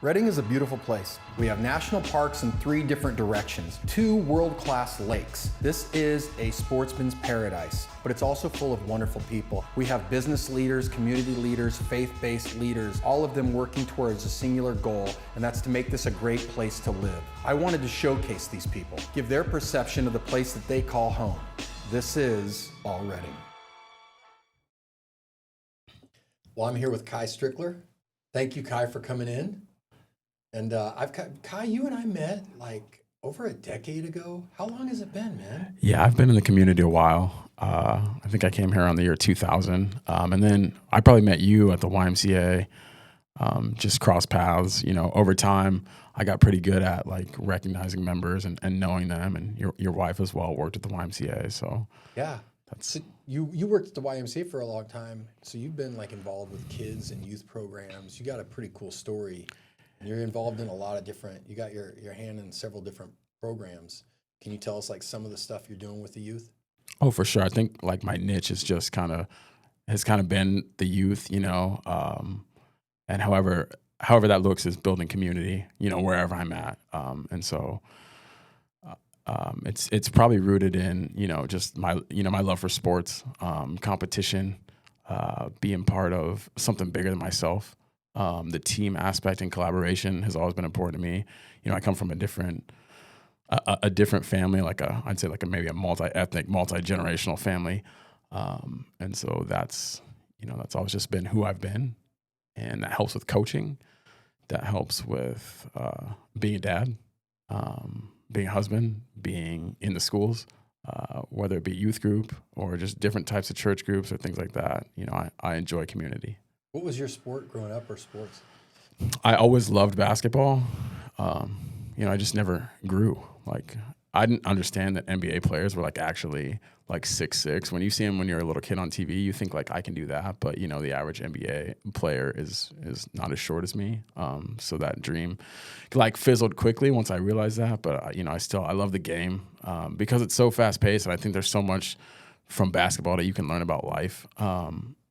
Redding is a beautiful place. We have national parks in 3 different directions, 2 world-class lakes. This is a sportsman's paradise, but it's also full of wonderful people. We have business leaders, community leaders, faith-based leaders, all of them working towards a singular goal, and that's to make this a great place to live. I wanted to showcase these people, give their perception of the place that they call home. This is allredding. Well, I'm here with Ky Strickler. Thank you, Ky, for coming in. And Ky, you and I met like over a decade ago. How long has it been, man? Yeah, I've been in the community a while. I think I came here around the year 2000. And then I probably met you at the YMCA, just cross paths. You know, over time, I got pretty good at like recognizing members and knowing them. And your wife as well worked at the YMCA. So yeah. So you worked at the YMCA for a long time. So you've been like involved with kids and youth programs. You got a pretty cool story. You're involved in a lot of different, you got your hand in several different programs. Can you tell us like some of the stuff you're doing with the youth? Oh, for sure. I think like my niche is just has kind of been the youth, you know, and however that looks is building community, you know, wherever I'm at. And so it's probably rooted in, you know, just my love for sports, competition, being part of something bigger than myself. The team aspect and collaboration has always been important to me. You know, I come from a different family, I'd say maybe a multi-ethnic, multi-generational family. And so that's always just been who I've been. And that helps with coaching. That helps with being a dad, being a husband, being in the schools, whether it be youth group or just different types of church groups or things like that. You know, I enjoy community. What was your sport growing up or sports? I always loved basketball. You know, I just never grew. Like, I didn't understand that NBA players were like actually like 6'6". When you see them when you're a little kid on TV, you think like I can do that. But, you know, the average NBA player is not as short as me. So that dream like fizzled quickly once I realized that. But, you know, I love the game because it's so fast paced. And I think there's so much from basketball that you can learn about life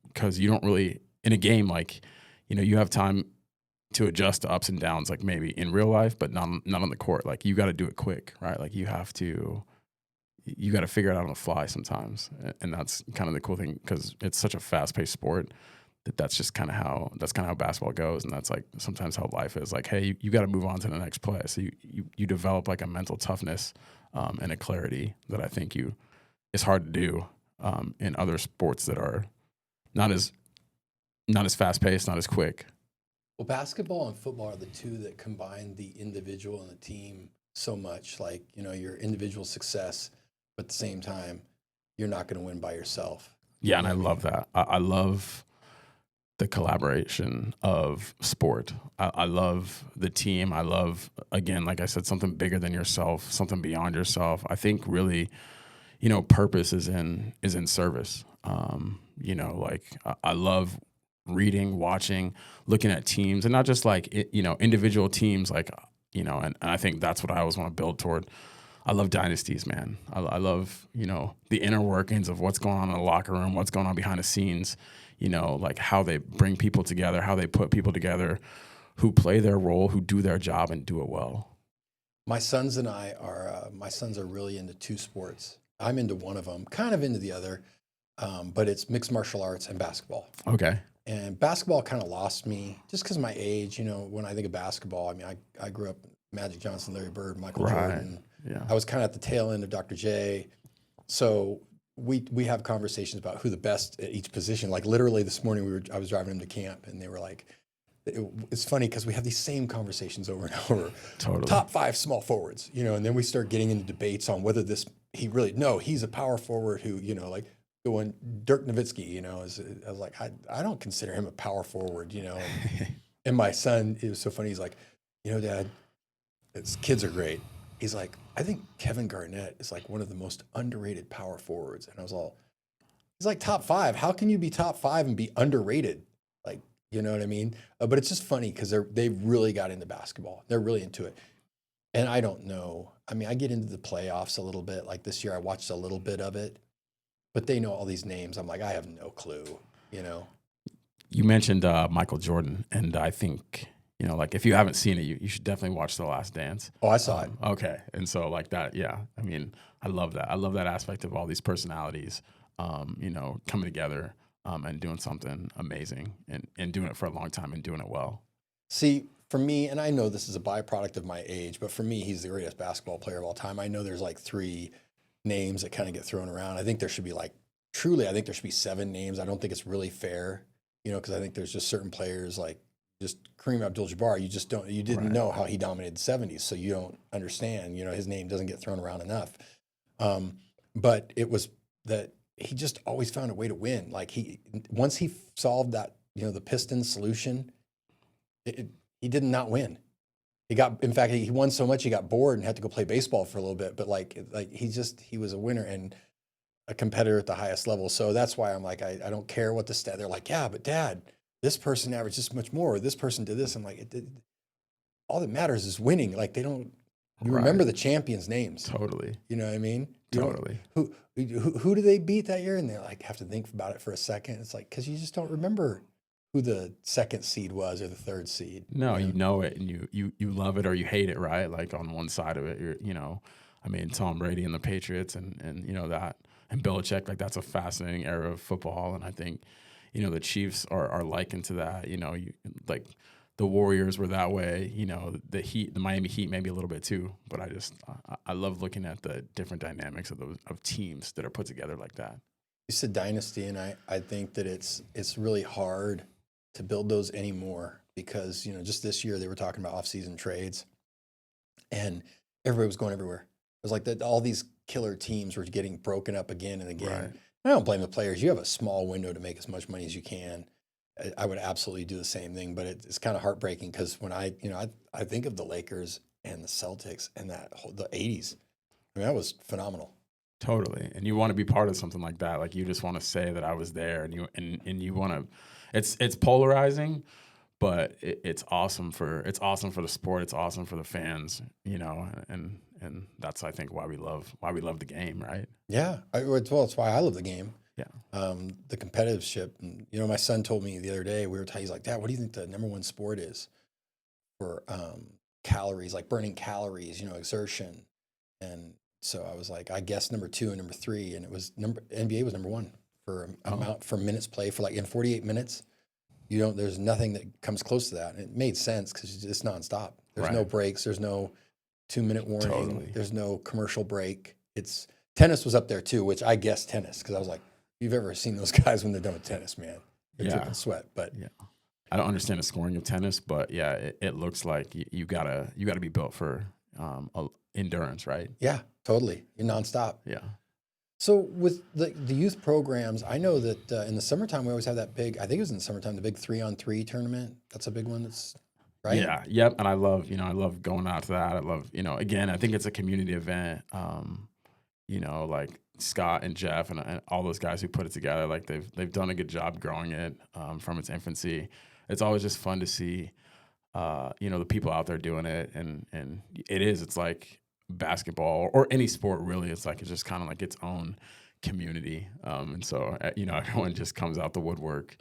because you don't really – in a game, like, you know, you have time to adjust to ups and downs, like maybe in real life, but not on the court. Like, you got to do it quick, right? Like, you got to figure it out on the fly sometimes. And that's kind of the cool thing because it's such a fast-paced sport that's just kind of how basketball goes. And that's like sometimes how life is. Like, hey, you got to move on to the next play. So you develop like a mental toughness and a clarity that I think it's hard to do in other sports that are not as fast-paced, not as quick. Well, basketball and football are the 2 that combine the individual and the team so much. Like, you know, your individual success, but at the same time, you're not going to win by yourself. Yeah, and I love that. I love the collaboration of sport. I love the team. I love, again, like I said, something bigger than yourself, something beyond yourself. I think really, you know, purpose is in service. You know, like I love reading, watching, looking at teams, and not just like, you know, individual teams, like, you know, and I think that's what I always want to build toward. I love dynasties, man. I love, you know, the inner workings of what's going on in the locker room, what's going on behind the scenes, you know, like how they bring people together, how they put people together who play their role, who do their job and do it well. My sons and I my sons are really into 2 sports. I'm into one of them, kind of into the other, but it's mixed martial arts and basketball. Okay. And basketball kind of lost me just because of my age. You know, when I think of basketball, I mean, I grew up Magic Johnson, Larry Bird, Michael Jordan. Yeah. I was kind of at the tail end of Dr. J. So we have conversations about who the best at each position. Like literally this morning, I was driving him to camp, and they were like, it's funny because we have these same conversations over and over. Totally. Top 5 small forwards, you know, and then we start getting into debates on whether he's a power forward who, you know, like. Going Dirk Nowitzki, you know, I was like, I don't consider him a power forward, you know. And my son, it was so funny. He's like, you know, Dad, kids are great. He's like, I think Kevin Garnett is like one of the most underrated power forwards. And I was all, he's like top 5. How can you be top 5 and be underrated? Like, you know what I mean? But it's just funny because they've really got into basketball. They're really into it. And I don't know. I mean, I get into the playoffs a little bit. Like this year, I watched a little bit of it. But they know all these names. I'm like, I have no clue, you know. You mentioned Michael Jordan, and I think, you know, like if you haven't seen it, you should definitely watch The Last Dance. Oh, I saw it. Okay. And so like that, yeah, I mean, I love that. I love that aspect of all these personalities, you know, coming together and doing something amazing and doing it for a long time and doing it well. See, for me, and I know this is a byproduct of my age, but for me, he's the greatest basketball player of all time. I know there's like 3 names that kind of get thrown around. I think there should be like, truly, I think there should be 7 names. I don't think it's really fair, you know, because I think there's just certain players like just Kareem Abdul-Jabbar. You didn't Right. know how he dominated the 70s, so you don't understand. You know, his name doesn't get thrown around enough. But it was that he just always found a way to win. Like once he solved that, you know, the Pistons solution, he did not win. In fact, he won so much he got bored and had to go play baseball for a little bit. But he was a winner and a competitor at the highest level. So that's why I'm like, I don't care what the stat. They're like, yeah, but Dad, this person averaged this much more. Or this person did this. I'm like, all that matters is winning. Like you remember Right. the champions' names. Totally. You know what I mean? Totally. Who do they beat that year? And they're like, have to think about it for a second. It's like, because you just don't remember who the 2nd seed was or the 3rd seed. No, you know it and you love it or you hate it, right? Like on one side of it, you know, I mean, Tom Brady and the Patriots and you know that and Belichick, like that's a fascinating era of football. And I think, you know, the Chiefs are likened to that. You know, like the Warriors were that way. You know, the Miami Heat maybe a little bit too. But I love looking at the different dynamics of teams that are put together like that. You said dynasty, and I think that it's really hard to build those anymore because, you know, just this year they were talking about off-season trades and everybody was going everywhere. It was like that all these killer teams were getting broken up again and again. Right. I don't blame the players. You have a small window to make as much money as you can. I would absolutely do the same thing, but it's kind of heartbreaking because when I think of the Lakers and the Celtics and the 80s, I mean, that was phenomenal. Totally. And you want to be part of something like that. Like you just want to say that I was there and you want to, it's polarizing, but it's awesome for the sport. It's awesome for the fans, you know, and that's, I think, why we love the game. Right. Yeah. It's why I love the game. Yeah. The competitiveship. And, you know, my son told me the other day, he's like, Dad, what do you think the number 1 sport is for calories, like burning calories, you know, exertion? And so I was like, I guess number 2 and number 3. And it was NBA was number 1 for amount for minutes play for like in 48 minutes. There's nothing that comes close to that. And it made sense because it's nonstop. There's no breaks. There's no 2-minute warning. Totally. There's no commercial break. Tennis was up there too, which I guess tennis, because I was like, you've ever seen those guys when they're done with tennis, man? They're dripping sweat. But yeah, I don't understand the scoring of tennis, but yeah, it looks like you gotta be built for endurance, right? Yeah, totally. You're nonstop. Yeah. So with the youth programs, I know that in the summertime we always have that big. I think it was in the summertime, the big 3-on-3 tournament. That's a big one. That's right. Yeah. Yep. And I love going out to that. I love, you know, again, I think it's a community event. You know, like Scott and Jeff and all those guys who put it together, like they've done a good job growing it from its infancy. It's always just fun to see, you know, the people out there doing it, and it's like basketball or any sport really. It's just kind of like its own community, and so you know, everyone just comes out the woodwork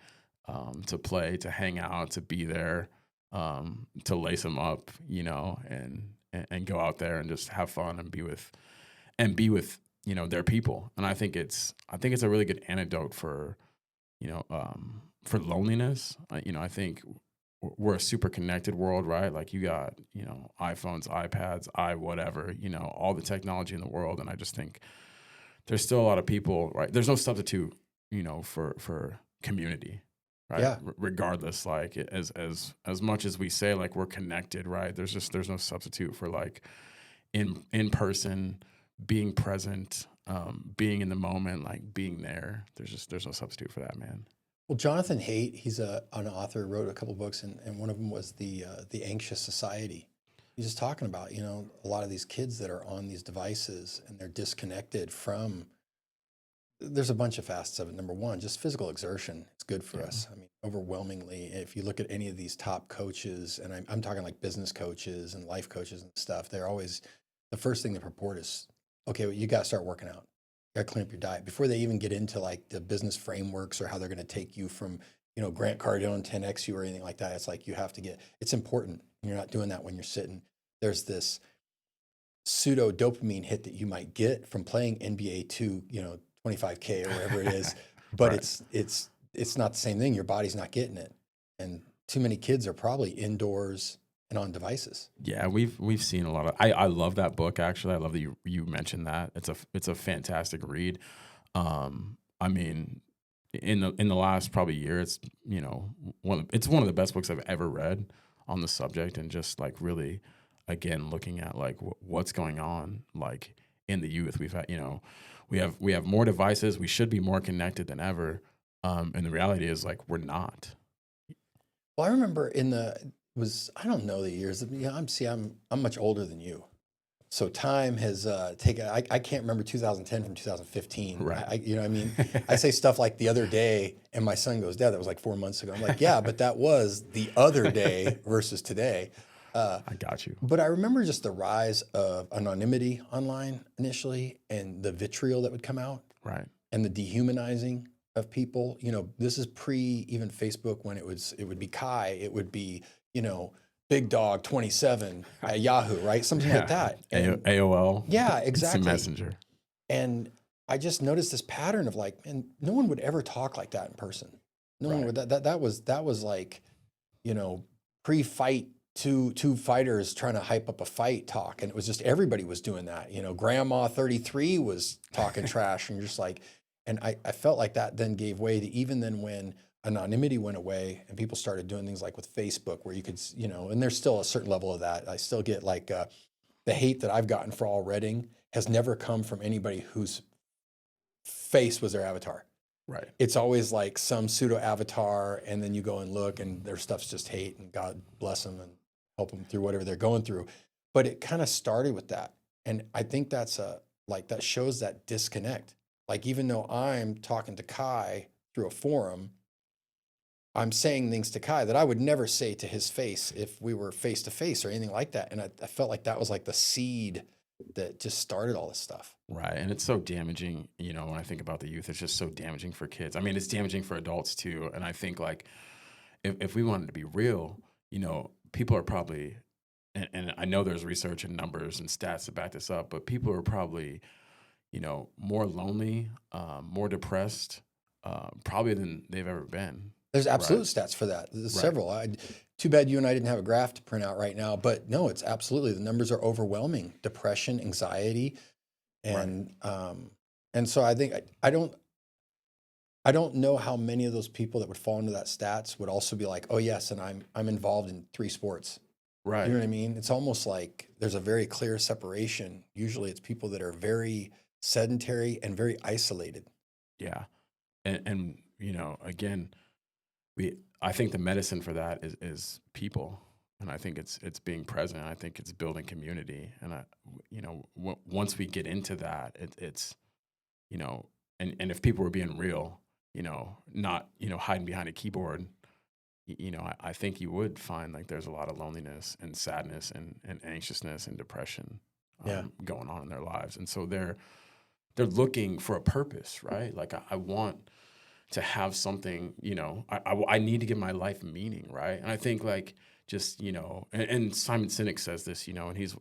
to play, to hang out, to be there, to lace them up, you know, and go out there and just have fun and be with you know their people. And I think it's a really good antidote for, you know, for loneliness. You know, I think we're a super connected world, right? Like you got, you know, iPhones, iPads, whatever, you know, all the technology in the world. And I just think there's still a lot of people, right? There's no substitute, you know, for community, right? Yeah. Regardless, like as much as we say like we're connected, right? There's no substitute for like in person, being present, being in the moment, like being there. There's no substitute for that, man. Well, Jonathan Haidt, he's an author, wrote a couple books, and one of them was the Anxious Society. He's just talking about, you know, a lot of these kids that are on these devices and they're disconnected from. There's a bunch of facets of it. Number one, just physical exertion. It's good for us. I mean, overwhelmingly, if you look at any of these top coaches, and I'm talking like business coaches and life coaches and stuff, they're always, the first thing they purport is, okay, well, you got to start working out. You got to clean up your diet before they even get into like the business frameworks or how they're going to take you from Grant Cardone 10X you or anything like that. It's like you have to it's important. You're not doing that when you're sitting. There's this pseudo dopamine hit that you might get from playing NBA 2, 25K or whatever it is, but Right. it's not the same thing. Your body's not getting it. And too many kids are probably indoors and on devices. Yeah, we've seen a lot of. I love that book actually. I love that you mentioned that. It's a fantastic read. I mean, in the last probably year, it's it's one of the best books I've ever read on the subject, and just like really, again, looking at like what's going on like in the youth. We've had we have more devices. We should be more connected than ever. And the reality is like we're not. Well, I remember I don't know the years. I'm much older than you. So time has taken, I can't remember 2010 from 2015. Right. What I mean? I say stuff like the other day and my son goes, Dad, that was like 4 months ago. I'm like, yeah, but that was the other day versus today. I got you. But I remember just the rise of anonymity online initially and the vitriol that would come out Right. and the dehumanizing of people. This is pre even Facebook when it would be Ky, it would be, Big Dog 27 at Yahoo, right? Something like that. And AOL. yeah, Instant exactly. Messenger. And I just noticed this pattern of like, man, no one would ever talk like that in person. No one would. That was like, pre-fight two fighters trying to hype up a fight talk, and it was just everybody was doing that. Grandma 33 was talking trash, and you're just like, and I felt like that then gave way to even then when anonymity went away and people started doing things like with Facebook where you could, and there's still a certain level of that. I still get like the hate that I've gotten for allredding has never come from anybody whose face was their avatar. Right. It's always like some pseudo avatar, and then you go and look, and their stuff's just hate, and God bless them and help them through whatever they're going through. But it kind of started with that, and I think that shows that disconnect. Like even though I'm talking to Ky through a forum, I'm saying things to Ky that I would never say to his face if we were face to face or anything like that. And I felt like that was like the seed that just started all this stuff. Right. And it's so damaging, when I think about the youth, it's just so damaging for kids. I mean, it's damaging for adults too. And I think like if we wanted to be real, people are probably, and I know there's research and numbers and stats to back this up, but people are probably, more lonely, more depressed, probably than they've ever been. There's absolute stats for that. There's several. Too bad you and I didn't have a graph to print out right now, but no, it's absolutely, the numbers are overwhelming. Depression, anxiety, and so I think I don't know how many of those people that would fall into that stats would also be like, oh yes, and I'm involved in 3 sports. Right. You know what I mean? It's almost like there's a very clear separation. Usually it's people that are very sedentary and very isolated. Yeah. And again, I think the medicine for that is people, and I think it's being present. I think it's building community, and once we get into that, it's and if people were being real, not hiding behind a keyboard, I think you would find like there's a lot of loneliness and sadness and anxiousness and depression going on in their lives, and so they're looking for a purpose, right? Like I want to have something, I need to give my life meaning, right? And I think like just, and Simon Sinek says this, and he's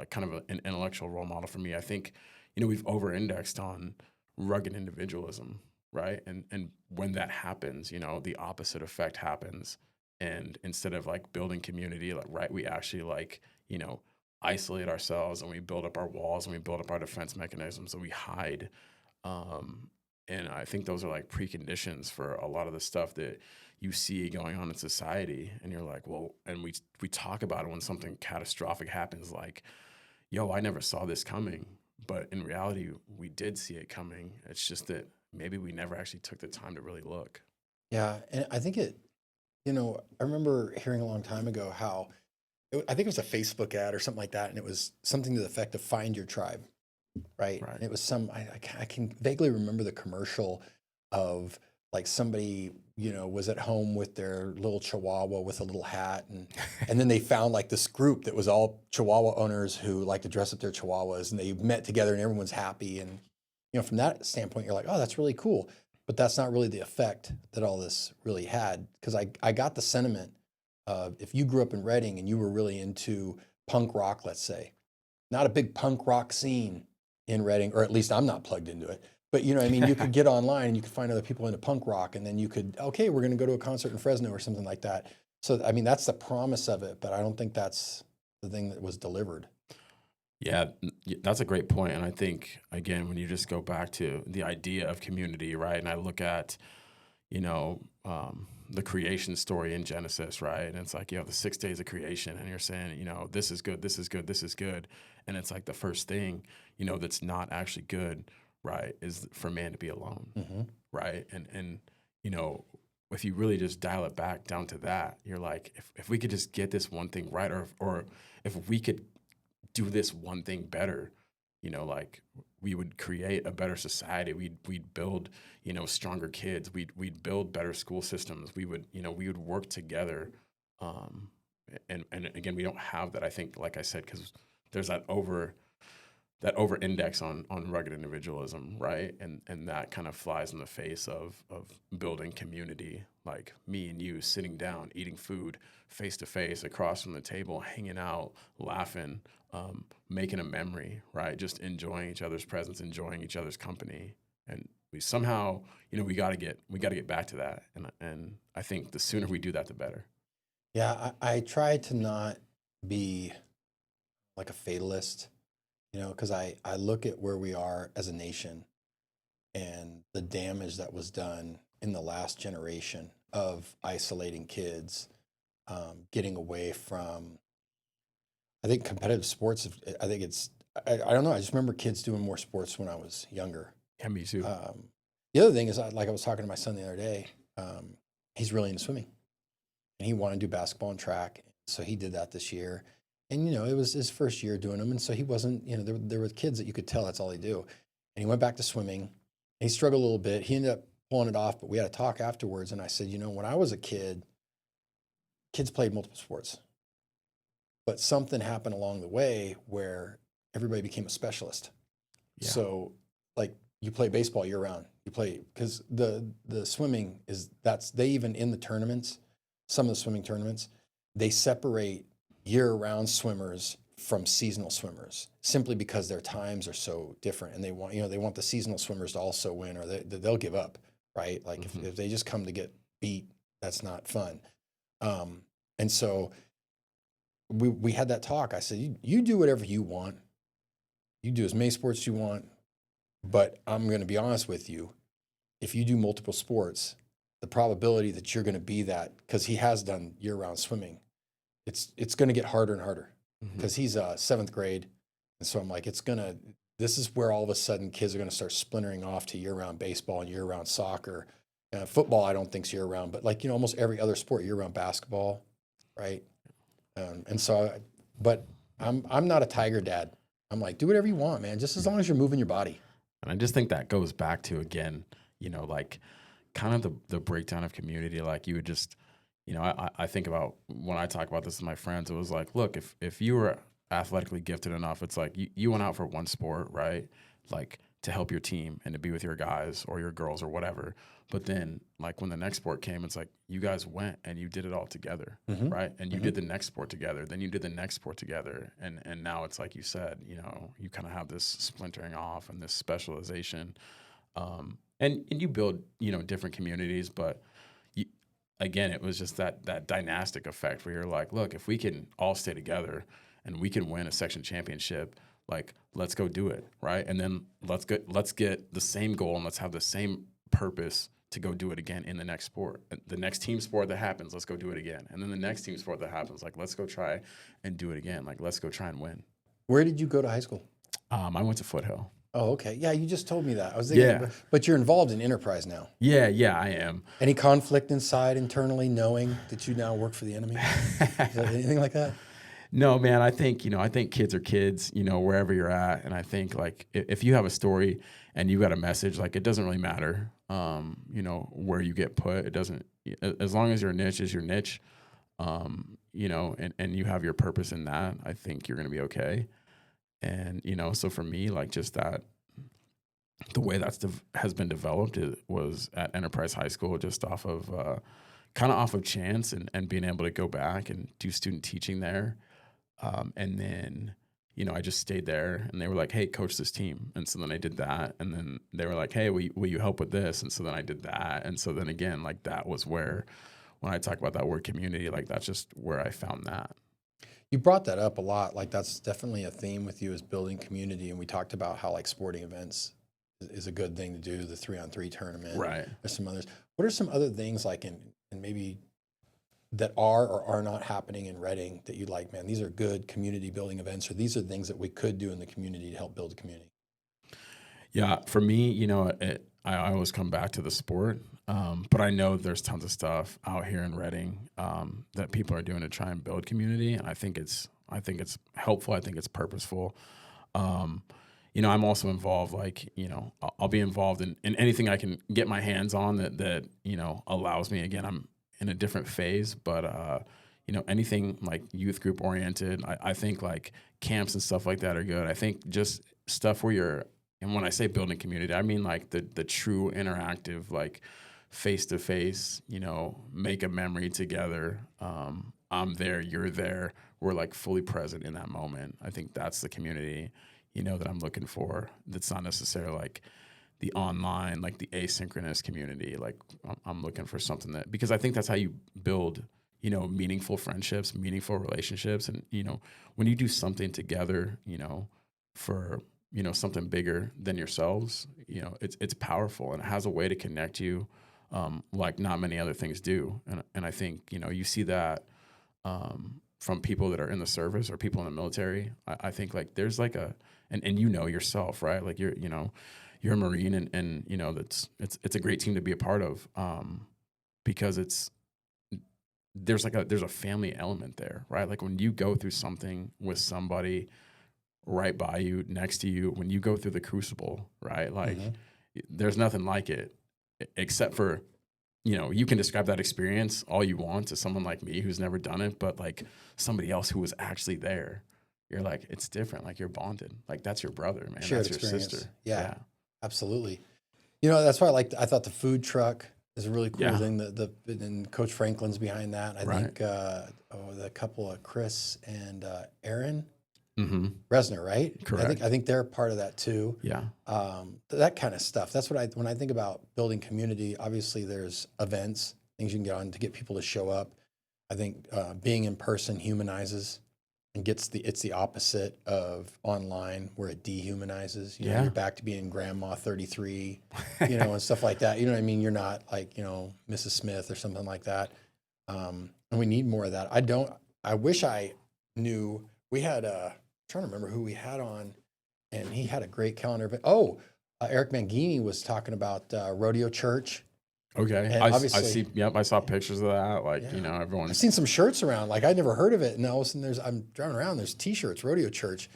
kind of an intellectual role model for me. I think, we've over-indexed on rugged individualism, right? And when that happens, the opposite effect happens. And instead of like building community, we actually like, isolate ourselves, and we build up our walls, and we build up our defense mechanisms, and we hide. And I think those are like preconditions for a lot of the stuff that you see going on in society. And you're like, well, and we talk about it when something catastrophic happens, like, yo, I never saw this coming. But in reality, we did see it coming. It's just that maybe we never actually took the time to really look. Yeah. And I think I remember hearing a long time ago how, I think it was a Facebook ad or something like that. And it was something to the effect of find your tribe. Right. And it was I can vaguely remember the commercial of like somebody, was at home with their little Chihuahua with a little hat. And then they found like this group that was all Chihuahua owners who like to dress up their Chihuahuas, and they met together and everyone's happy. And, from that standpoint, you're like, oh, that's really cool. but that's not really the effect that all this really had. Because I got the sentiment of, if you grew up in Reading and you were really into punk rock, let's say, not a big punk rock scene in Reading, or at least I'm not plugged into it. But you know what I mean? You could get online and you could find other people into punk rock, and then you could, okay, we're going to go to a concert in Fresno or something like that. So, I mean, that's the promise of it, but I don't think that's the thing that was delivered. Yeah, that's a great point. And I think, again, when you just go back to the idea of community, right? And I look at, you know, the creation story in Genesis, right? And it's like, you know, the 6 days of creation, and you're saying, you know, this is good, this is good, this is good. And it's like the first thing, you know, that's not actually good, right, is for man to be alone, right? And you know, if you really just dial it back down to that, you're like, if we could just get this one thing right, or if we could do this one thing better, you know, like we would create a better society. We'd build, you know, stronger kids. We'd build better school systems. We would work together. And again, we don't have that. I think, like I said, because there's that over index on rugged individualism, right? And that kind of flies in the face of building community, like me and you sitting down, eating food face to face across from the table, hanging out, laughing, making a memory, right? Just enjoying each other's presence, enjoying each other's company. And we somehow, you know, we got to get back to that. And I think the sooner we do that, the better. Yeah, I try to not be like a fatalist, you know, because I look at where we are as a nation and the damage that was done in the last generation of isolating kids, getting away from, I think, competitive sports. I think I don't know. I just remember kids doing more sports when I was younger. Yeah, me too. The other thing is, like I was talking to my son the other day, he's really into swimming and he wanted to do basketball and track. So he did that this year. And, you know, it was his first year doing them. And so he wasn't, you know, there were kids that you could tell that's all they do. And he went back to swimming. He struggled a little bit. He ended up pulling it off, but we had a talk afterwards. And I said, you know, when I was a kid, kids played multiple sports, but something happened along the way where everybody became a specialist. Yeah. So like you play baseball year round, you play, because the swimming they even in the tournaments, some of the swimming tournaments, they separate year round swimmers from seasonal swimmers simply because their times are so different, and they want the seasonal swimmers to also win, or they'll give up, right? Like if they just come to get beat, that's not fun. And so we had that talk. I said, you do whatever you want. You do as many sports you want, but I'm going to be honest with you. If you do multiple sports, the probability that you're going to be that, because he has done year-round swimming, it's going to get harder and harder, because he's 7th grade. And so I'm like, this is where all of a sudden kids are going to start splintering off to year-round baseball and year-round soccer. Football, I don't think's year-round, but like, you know, almost every other sport, year-round basketball, right? And so, but I'm not a tiger dad. I'm like, do whatever you want, man, just as long as you're moving your body. And I just think that goes back to, again, you know, like kind of the breakdown of community. Like you would just, you know, I think about when I talk about this with my friends, it was like, look, if you were athletically gifted enough, it's like you went out for one sport, right? Like to help your team and to be with your guys or your girls or whatever. But then like when the next sport came, it's like you guys went and you did it all together, right? And you did the next sport together, then you did the next sport together. And now it's like you said, you know, you kind of have this splintering off and this specialization. And you build, you know, different communities, but again, it was just that dynastic effect where you're like, look, if we can all stay together and we can win a section championship, like let's go do it, right? And then let's get the same goal and let's have the same purpose to go do it again in the next sport. The next team sport that happens, let's go do it again. And then the next team sport that happens, like let's go try and do it again. Like let's go try and win. Where did you go to high school? I went to Foothill. Oh, okay. Yeah, you just told me that. I was thinking, but you're involved in Enterprise now. Yeah, I am. Any conflict inside internally, knowing that you now work for the enemy? Is there anything like that? No, man, I think kids are kids, you know, wherever you're at. And I think like if you have a story and you got a message, like it doesn't really matter, you know, where you get put. It doesn't, as long as your niche is your niche, you know, and you have your purpose in that, I think you're going to be okay. And, you know, so for me, like just that the way that's has been developed was at Enterprise High School, just off of kind of off of chance and being able to go back and do student teaching there. And then, I just stayed there and they were like, hey, coach this team. And so then I did that. And then they were like, hey, will you help with this? And so then I did that. And so then again, like that was where, when I talk about that word community, like that's just where I found that. You brought that up a lot. Like that's definitely a theme with you, is building community. And we talked about how like sporting events is a good thing to do, the 3-on-3 tournament. Right. There's some others. What are some other things like in maybe that are or are not happening in Redding that you like, man, these are good community building events, or these are things that we could do in the community to help build a community? Yeah, for me, I always come back to the sport, but I know there's tons of stuff out here in Reading that people are doing to try and build community, and I think it's helpful. I think it's purposeful. I'm also involved. Like, I'll be involved in anything I can get my hands on that allows me. Again, I'm in a different phase, but anything like youth group oriented. I think like camps and stuff like that are good. I think just stuff where you're. And when I say building community, I mean like the true interactive, like face to face, make a memory together. I'm there, you're there. We're like fully present in that moment. I think that's the community, that I'm looking for. That's not necessarily like the online, like the asynchronous community. Like I'm looking for something because I think that's how you build, meaningful friendships, meaningful relationships. And, when you do something together, for something bigger than yourselves, it's powerful and it has a way to connect you like not many other things do. And I think, you see that from people that are in the service or people in the military. I think like there's like and yourself, right? Like you're a Marine and it's a great team to be a part of because there's a family element there, right? Like when you go through something with somebody right by you, next to you, when you go through the crucible, right? Like there's nothing like it except for, you can describe that experience all you want to someone like me who's never done it, but like somebody else who was actually there, you're like, it's different. Like you're bonded. Like that's your brother, man. Shared that's experience. your sister. Yeah, absolutely. That's why I thought the food truck is a really cool thing. And Coach Franklin's behind that. I think the couple of Chris and Aaron Resner, right? Correct. I think they're part of that too. Yeah. That kind of stuff. That's what when I think about building community, obviously there's events, things you can get on to get people to show up. I think being in person humanizes and it's the opposite of online where it dehumanizes. You're back to being grandma 33, and stuff like that. You know what I mean? You're not like, Mrs. Smith or something like that. And we need more of that. I wish I knew. We had trying to remember who we had on, and he had a great calendar. But Eric Mangini was talking about Rodeo Church. Okay, and I see. Yep, I saw pictures of that. Like everyone. I've seen some shirts around. Like I'd never heard of it, and all of a sudden I'm driving around. There's T-shirts, Rodeo Church.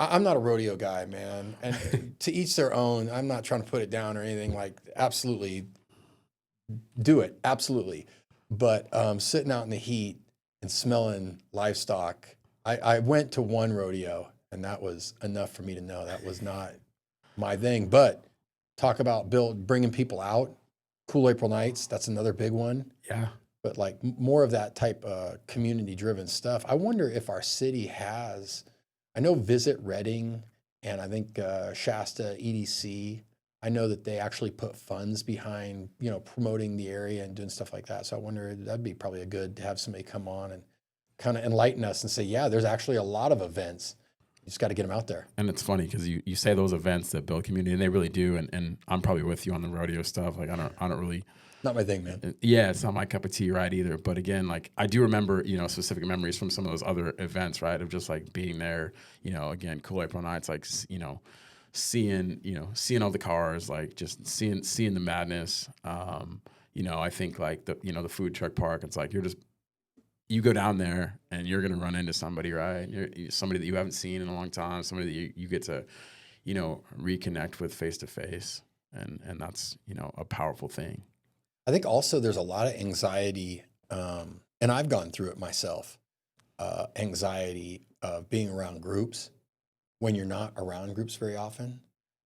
I'm not a rodeo guy, man, and to each their own. I'm not trying to put it down or anything. Like absolutely, do it, absolutely. But sitting out in the heat and smelling livestock. I went to one rodeo, and that was enough for me to know that was not my thing. But talk about bringing people out. Cool April Nights, that's another big one. Yeah. But like more of that type of community-driven stuff. I wonder if our city has, I know Visit Reading and I think Shasta EDC, I know that they actually put funds behind, promoting the area and doing stuff like that. So I wonder, that'd be probably a good to have somebody come on and kind of enlighten us and say, yeah, there's actually a lot of events. You just got to get them out there. And it's funny because you say those events that build community, and they really do. And I'm probably with you on the rodeo stuff. Like I don't really. Not my thing, man. Yeah, it's not my cup of tea, right, either. But again, like I do remember, specific memories from some of those other events, right, of just like being there. Again, Cool April Nights, like seeing all the cars, like just seeing the madness. I think like the food truck park. It's like you go down there and you're going to run into somebody, right? Somebody that you haven't seen in a long time, somebody that you get to, reconnect with face to face. And that's, a powerful thing. I think also there's a lot of anxiety, and I've gone through it myself, anxiety of being around groups when you're not around groups very often.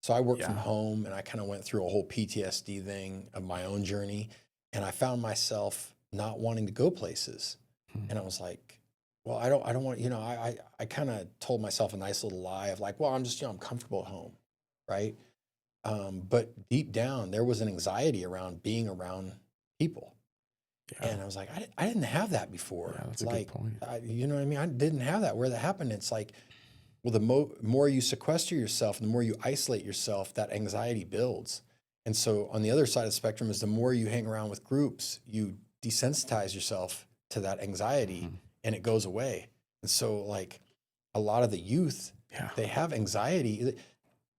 So I work from Yeah. home, and I kind of went through a whole PTSD thing of my own journey, and I found myself not wanting to go places. Hmm. And I was like, well, I don't want, I kind of told myself a nice little lie of like, well, I'm just, I'm comfortable at home, right? But deep down, there was an anxiety around being around people. Yeah. And I was like, I didn't have that before. Yeah. That's a good Like, point. you know what I mean? I didn't have that. Where that happened, it's like, well, the more you sequester yourself, and the more you isolate yourself, that anxiety builds. And so on the other side of the spectrum is the more you hang around with groups, you desensitize yourself to that anxiety, Hmm. and it goes away. And so like a lot of the youth, Yeah. they have anxiety.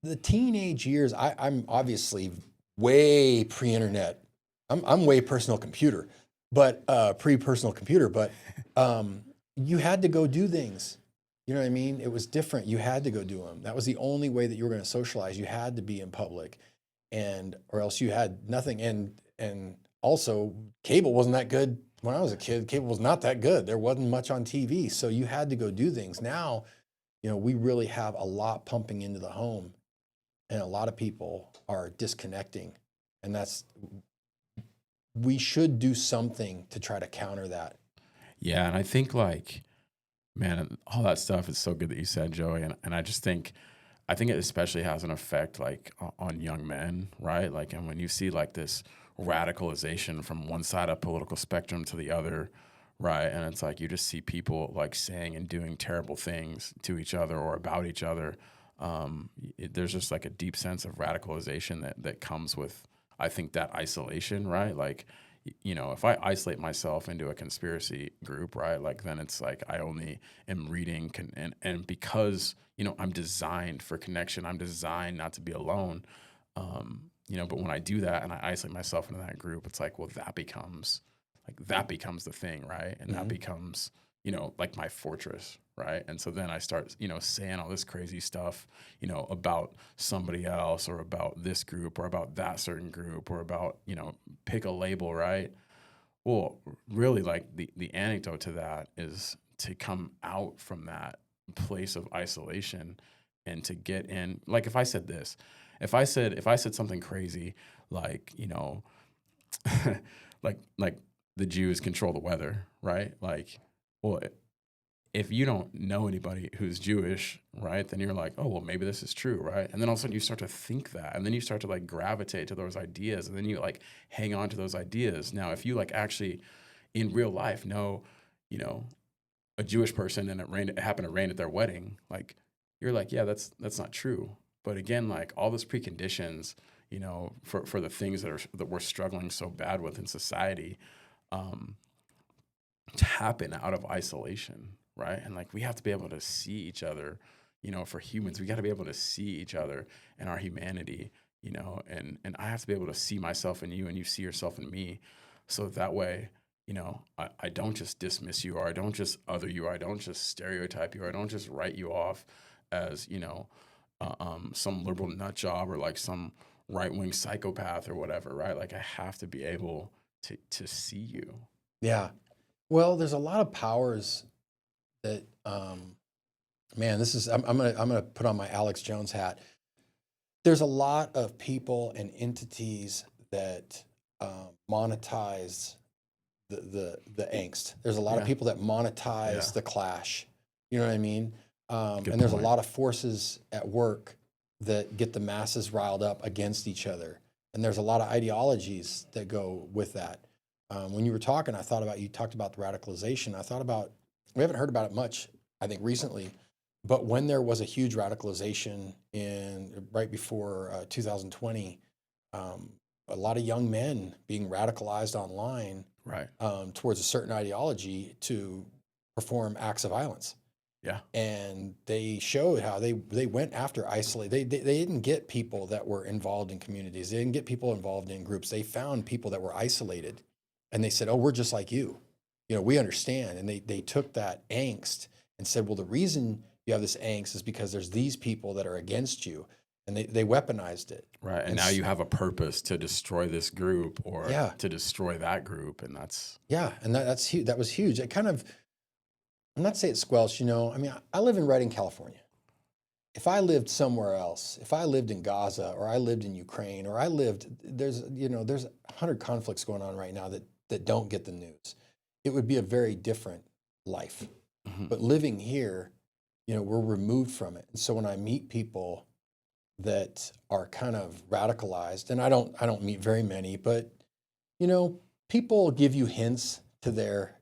The teenage years, I'm obviously way pre-internet. I'm way personal computer, but pre-personal computer. But you had to go do things. You know what I mean? It was different. You had to go do them. That was the only way that you were going to socialize. You had to be in public, and or else you had nothing. And also, cable wasn't that good when I was a kid. Cable was not that good. There wasn't much on TV, so you had to go do things. Now, we really have a lot pumping into the home, and a lot of people are disconnecting, and we should do something to try to counter that. Yeah. And I think like, man, all that stuff is so good that you said, Joey. And I think it especially has an effect like on young men, right? Like, and when you see like this radicalization from one side of political spectrum to the other, right? And it's like you just see people like saying and doing terrible things to each other or about each other. There's just like a deep sense of radicalization that comes with, I think, that isolation, right? Like, if I isolate myself into a conspiracy group, right, like then it's like I only am reading and because I'm designed for connection, I'm designed not to be alone. But when I do that and I isolate myself into that group, it's like, well, that becomes the thing, right? And that Mhm. becomes like my fortress, right? And so then I start saying all this crazy stuff about somebody else or about this group or about that certain group or about pick a label, right? Well, really, like the anecdote to that is to come out from that place of isolation and to get in. Like if I said something crazy, like like the Jews control the weather, right? Like, well, if you don't know anybody who's Jewish, right, then you're like, oh, well, maybe this is true, right? And then all of a sudden you start to think that, and then you start to like gravitate to those ideas, and then you like hang on to those ideas. Now, if you like actually in real life know, you know, a Jewish person and it happened to rain at their wedding, like you're like, yeah, that's not true. But again, like all those preconditions, for the things that we're struggling so bad with in society, um, to happen out of isolation, right? And like we have to be able to see each other, for humans, we got to be able to see each other and our humanity, and I have to be able to see myself in you and you see yourself in me. So that way, I don't just dismiss you or I don't just other you or I don't just stereotype you or I don't just write you off as, some liberal nut job or like some right wing psychopath or whatever, right? Like I have to be able to see you. Yeah. Well, there's a lot of powers that, man, this is, I'm gonna put on my Alex Jones hat. There's a lot of people and entities that monetize the angst. There's a lot of Yeah. people that Yeah. monetize the clash. You know what I mean? Good And there's a point. lot of forces at work that get the masses riled up against each other. And there's a lot of ideologies that go with that. When you were talking, you talked about the radicalization. I thought about, we haven't heard about it much, I think, recently, but when there was a huge radicalization in right before 2020, um, a lot of young men being radicalized online Right. towards a certain ideology to perform acts of violence. Yeah. And they showed how they went after isolate. They didn't get people that were involved in communities. They didn't get people involved in groups. They found people that were isolated, and they said, "Oh, we're just like you. We understand." And they took that angst and said, "Well, the reason you have this angst is because there's these people that are against you," and they weaponized it. Right. And And now you have a purpose to destroy this group or yeah, to destroy that group. And that's, yeah, and that's huge. That was huge. It kind of, I'm not saying it squelched. I mean, I live in Redding, California. if I lived somewhere else, if I lived in Gaza or I lived in Ukraine or there's 100 conflicts going on right now that don't get the news. It would be a very different life. Mhm. But living here, we're removed from it. And so when I meet people that are kind of radicalized, and I don't meet very many, but people give you hints to their.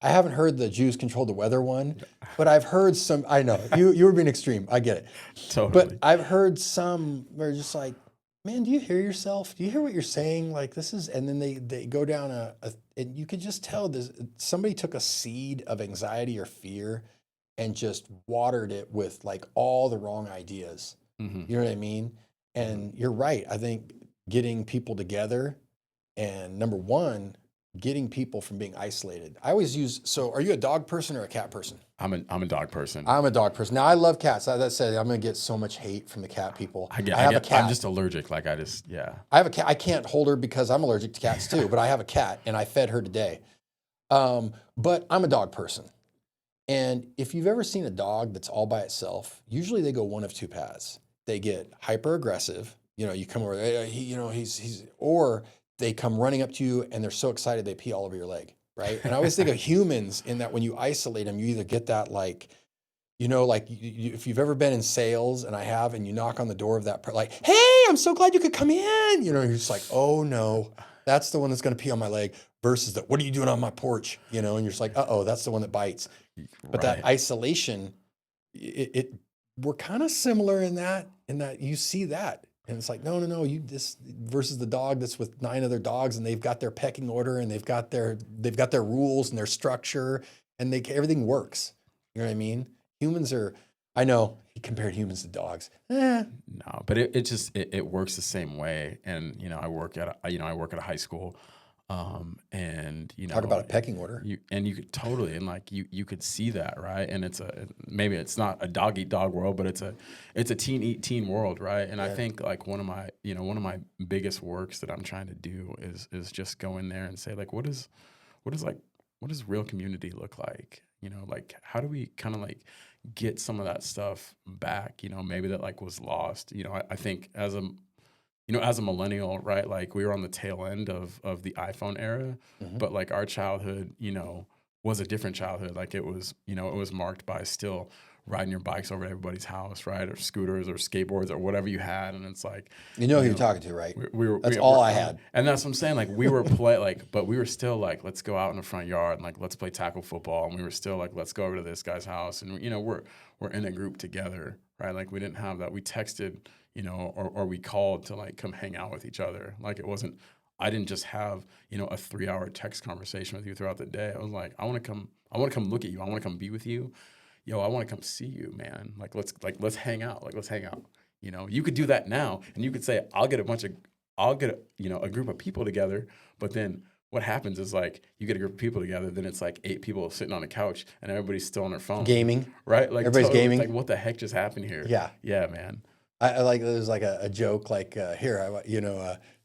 I haven't heard the Jews control the weather one, but I've heard some. I know you were being extreme. I get it, but Totally. I've heard some where just like, man, do you hear yourself? Do you hear what you're saying? Like this is, and then they go down and you could just tell this. Somebody took a seed of anxiety or fear, and just watered it with like all the wrong ideas. Mhm. You know what I mean? And you're right. I think getting people together and number one, getting people from being isolated. I always use, so are you a dog person or a cat person? I'm a dog person. I'm a dog person. Now I love cats. That said, I'm going to get so much hate from the cat people. I have a cat. I'm just allergic. Like yeah. I have a cat. I can't hold her because I'm allergic to cats too, but I have a cat and I fed her today. But I'm a dog person. And if you've ever seen a dog that's all by itself, usually they go one of two paths. They get hyper aggressive. You come over, he's, or they come running up to you and they're so excited they pee all over your leg, right? And I always think of humans in that when you isolate them, you either get that like, if you've ever been in sales, and I have, and you knock on the door of that, like, hey, I'm so glad you could come in. You're just like, oh no, that's the one that's going to pee on my leg versus what are you doing on my porch? And you're just like, uh-oh, that's the one that bites. But that isolation, we're kind of similar in that you see that. And it's like, no, this versus the dog that's with 9 other dogs and they've got their pecking order and they've got their rules and their structure and everything works. You know what I mean? Humans are, I know he compared humans to dogs. No, but it works the same way. And, I work at a high school. And talk about a pecking order. You could totally, and like you could see that, right? And maybe it's not a dog eat dog world, but it's a teen eat teen world, right? And I think like one of my biggest works that I'm trying to do is just go in there and say like, what does real community look like? Like how do we kind of like get some of that stuff back? Maybe that like was lost. I think as a millennial, right? Like we were on the tail end of the iPhone era, but like our childhood, was a different childhood. Like it was marked by still riding your bikes over to everybody's house, right? Or scooters or skateboards or whatever you had. And it's like, who you're talking to, right? That's we all I had. And that's what I'm saying. Like we were but we were still like, let's go out in the front yard and like, let's play tackle football. And we were still like, let's go over to this guy's house. And we're in a group together, right? Like we didn't have that. We texted, or we called to like come hang out with each other. Like it wasn't, I didn't just have, a 3-hour text conversation with you throughout the day. I was like, I want to come look at you. I want to come be with you. I want to come see you, man. Let's hang out. Let's hang out. You could do that now and you could say, I'll get a group of people together. But then what happens is like you get a group of people together, then it's like 8 people sitting on a couch and everybody's still on their phone. Gaming. Right? Like everybody's gaming. Like what the heck just happened here? Yeah. Yeah, man. I like, there's like a joke like,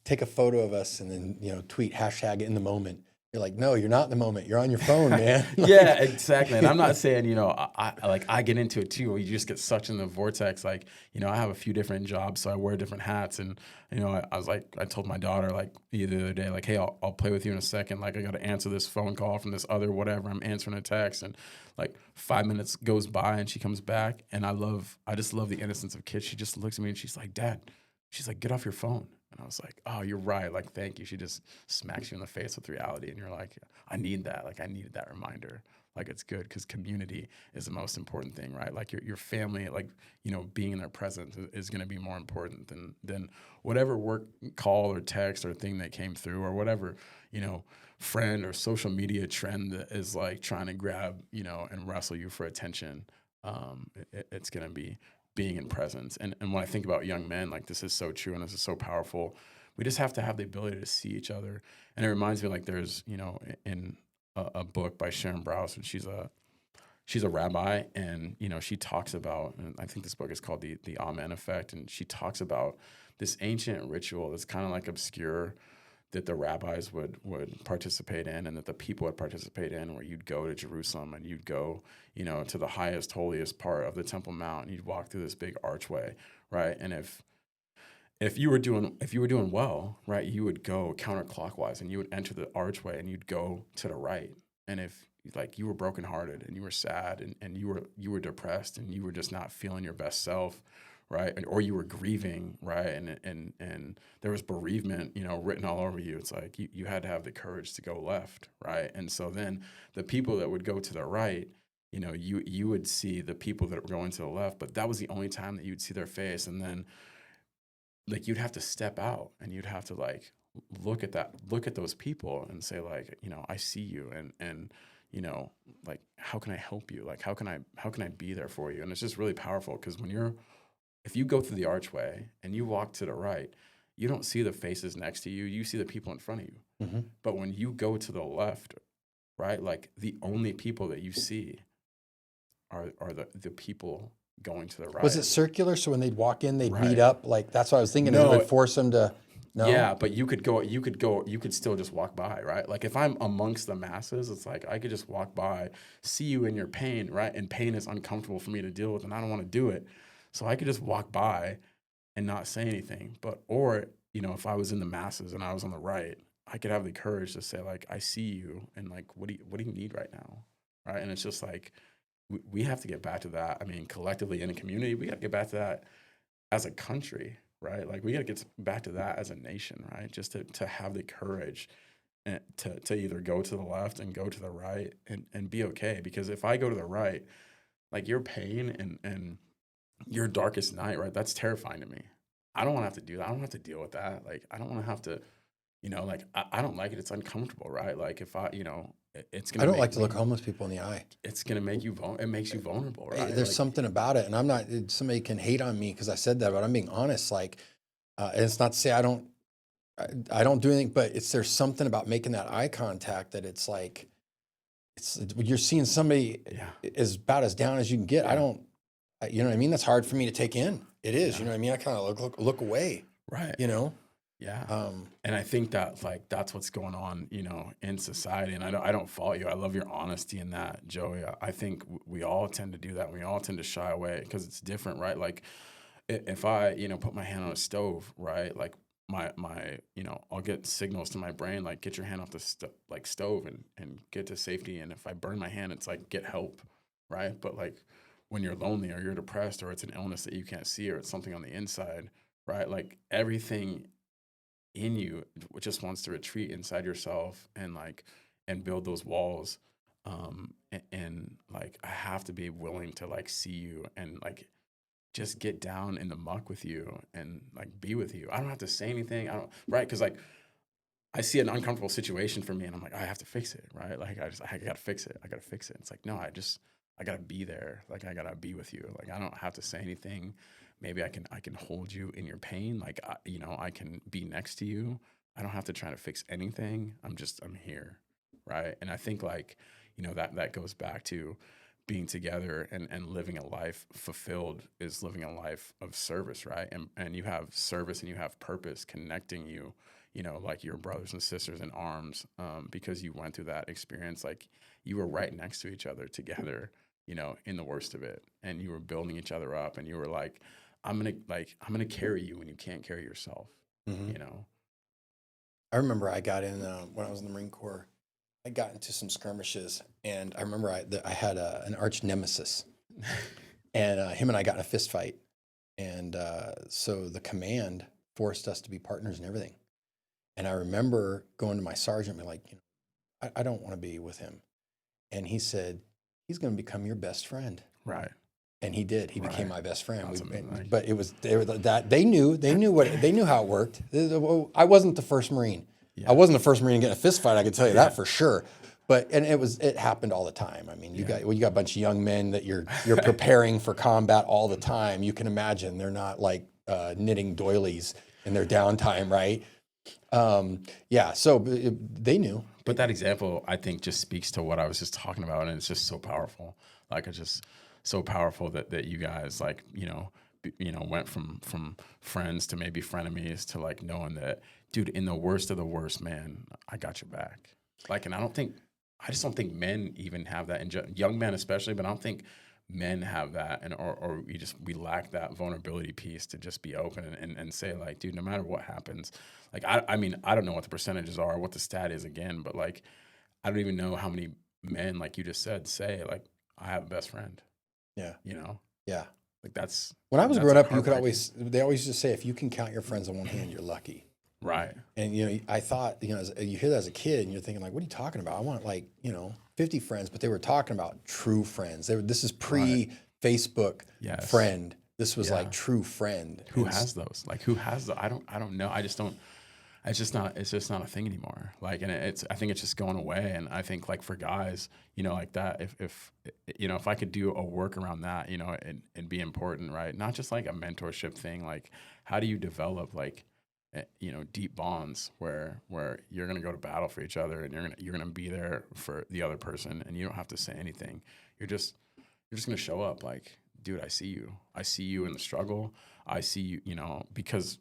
take a photo of us and then, tweet hashtag in the moment. You're like, no, you're not in the moment. You're on your phone, man. Yeah, exactly. And I'm not saying, I get into it too. You just get sucked in the vortex. Like, I have a few different jobs, so I wear different hats. And, I was like, I told my daughter like the other day, like, hey, I'll play with you in a second. Like, I got to answer this phone call from this other whatever. I'm answering a text. And like 5 minutes goes by and she comes back. And I just love the innocence of kids. She just looks at me and she's like, Dad, get off your phone. And I was like, oh, you're right. Like, thank you. She just smacks you in the face with reality. And you're like, I need that. Like, I needed that reminder. Like, it's good because community is the most important thing, right? Like, your family, like, being in their presence is going to be more important than whatever work call or text or thing that came through or whatever, friend or social media trend that is like trying to grab, and wrestle you for attention. It's going to be being in presence. And when I think about young men, like this is so true and this is so powerful. We just have to have the ability to see each other. And it reminds me like there's, in a book by Sharon Brous, and she's a rabbi, and, she talks about, and I think this book is called the Amen Effect. And she talks about this ancient ritual that's kind of like obscure that the rabbis would participate in, and that the people would participate in, where you'd go to Jerusalem and you'd go, to the highest, holiest part of the Temple Mount, and you'd walk through this big archway, right? And if you were doing well, right, you would go counterclockwise and you would enter the archway and you'd go to the right. And if like you were brokenhearted and you were sad and you were depressed and you were just not feeling your best self, right, or you were grieving, right, and there was bereavement, written all over you. It's like you had to have the courage to go left, right? And so then the people that would go to the right, you would see the people that were going to the left, but that was the only time that you'd see their face. And then like you'd have to step out and you'd have to like look at those people and say like, I see you, and like, how can I help you? Like, how can I be there for you? And it's just really powerful, because if you go through the archway and you walk to the right, you don't see the faces next to you. You see the people in front of you. Mm-hmm. But when you go to the left, right, like the only people that you see are the people going to the right. Was it circular? So when they'd walk in, they'd Right. meet up? Like, that's what I was thinking. No, It would force them to, no? Yeah, but you could still just walk by, right? Like if I'm amongst the masses, it's like I could just walk by, see you in your pain, right? And pain is uncomfortable for me to deal with, and I don't want to do it. So I could just walk by and not say anything. Or if I was in the masses and I was on the right, I could have the courage to say like, I see you, and like, what do you need right now, right? And it's just like, we have to get back to that. I mean, collectively in a community, we got to get back to that as a country, right? Like we got to get back to that as a nation, right? Just to have the courage and to either go to the left and go to the right and be okay. Because if I go to the right, like your pain and your darkest night, right? That's terrifying to me. I don't want to have to do that. I don't have to deal with that. Like, I don't want to have to, like, I don't like it. It's uncomfortable, right? Like if it's going to I don't like to look homeless people in the eye. It's going to make you, it makes you vulnerable, right? There's like, something about it. And I'm not, somebody can hate on me because I said that, but I'm being honest. Like, and it's not to say I don't do anything, but there's something about making that eye contact that it's like, you're seeing somebody as about as down as you can get. Yeah. You know what I mean? That's hard for me to take in. It is, Yeah. you know what I mean? I kind of look away. Right. Yeah. And I think that like that's what's going on, in society. And I don't fault you. I love your honesty in that, Joey. I think we all tend to do that. We all tend to shy away because it's different, right? Like if I, put my hand on a stove, right? Like my I'll get signals to my brain like get your hand off the stove and get to safety. And if I burn my hand, it's like get help, right? But like when you're lonely or you're depressed or it's an illness that you can't see or it's something on the inside, right? Like everything in you just wants to retreat inside yourself and build those walls. And like I have to be willing to like see you and like just get down in the muck with you and like be with you. I don't have to say anything. Right? Because like I see an uncomfortable situation for me and I'm like, I have to fix it, right? Like I gotta fix it. It's like, no, I gotta be there. Like I gotta be with you. Like I don't have to say anything. Maybe I can hold you in your pain. Like I can be next to you. I don't have to try to fix anything. I'm here, right? And I think like that goes back to being together and living a life fulfilled is living a life of service, right? And you have service and you have purpose connecting you, like your brothers and sisters in arms, because you went through that experience. Like you were right next to each other together, in the worst of it, and you were building each other up, and you were like, I'm gonna carry you when you can't carry yourself. Mm-hmm. I remember I got in when I was in the Marine Corps. I got into some skirmishes, and I remember I had an arch nemesis, and him and I got in a fist fight, and so the command forced us to be partners and everything. And I remember going to my sergeant and be like, I don't want to be with him, and he said he's going to become your best friend. Right. And he did. He became my best friend. But they knew how it worked. I wasn't the first Marine. Yeah. I wasn't the first Marine to get in a fist fight. I can tell you that for sure. But it happened all the time. I mean, you got a bunch of young men that you're preparing for combat all the time. You can imagine they're not like knitting doilies in their downtime, right? So they knew. But that example, I think, just speaks to what I was just talking about, and it's just so powerful. Like it's just so powerful that you guys went from friends to maybe frenemies to like knowing that, dude, in the worst of the worst, man, I got your back. Like, and I just don't think men even have that, young men especially, but I don't think men have that, or we lack that vulnerability piece to just be open and say like, dude, no matter what happens, like, I mean, I don't know what the percentages are, what the stat is again, but like, I don't even know how many men, like you just said, say like, I have a best friend. Yeah. Yeah. Like that's when I was that's growing like up, they always just say, if you can count your friends on one hand, you're lucky. right. And, I thought, you hear that as a kid and you're thinking like, what are you talking about? I want 50 friends, but they were talking about true friends. This is pre-Facebook friend. This was like true friend. Who has those? Like who has I don't know. I just don't, it's just not a thing anymore. Like, and I think it's just going away. And I think like for guys, like that, if I could do a work around that, and be important, right? Not just like a mentorship thing. Like how do you develop like, deep bonds where you're going to go to battle for each other and you're going to be there for the other person and you don't have to say anything. You're just going to show up like, dude, I see you in the struggle. I see you, because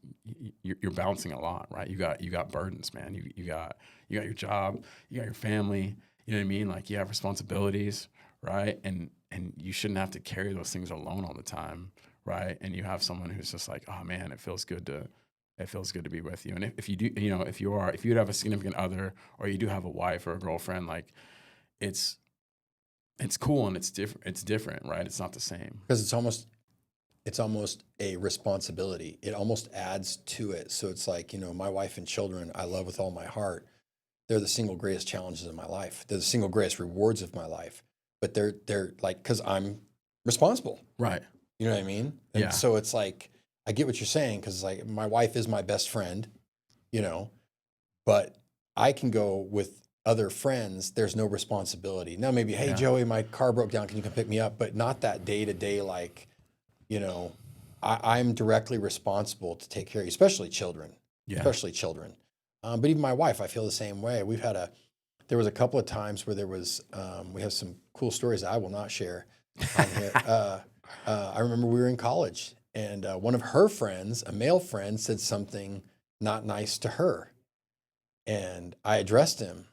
you're balancing a lot, right? You got burdens, man. You got your job, you got your family, you know what I mean? Like you have responsibilities, right? And you shouldn't have to carry those things alone all the time, right? And you have someone who's just like, oh man, it feels good to be with you. And if you do, if you have a significant other or you do have a wife or a girlfriend, like it's cool and it's different, right? It's not the same. Because it's almost a responsibility. It almost adds to it. So it's like, my wife and children, I love with all my heart. They're the single greatest challenges of my life. They're the single greatest rewards of my life. But they're like, because I'm responsible. Right. You know what I mean? And so it's like, I get what you're saying, because like my wife is my best friend, but I can go with other friends. There's no responsibility. Now maybe, hey, Joey, my car broke down. Can you come pick me up? But not that day to day, like, I'm directly responsible to take care of you, especially children, But even my wife, I feel the same way. There was a couple of times where we have some cool stories that I will not share on here. I remember we were in college and one of her friends, a male friend, said something not nice to her. And I addressed him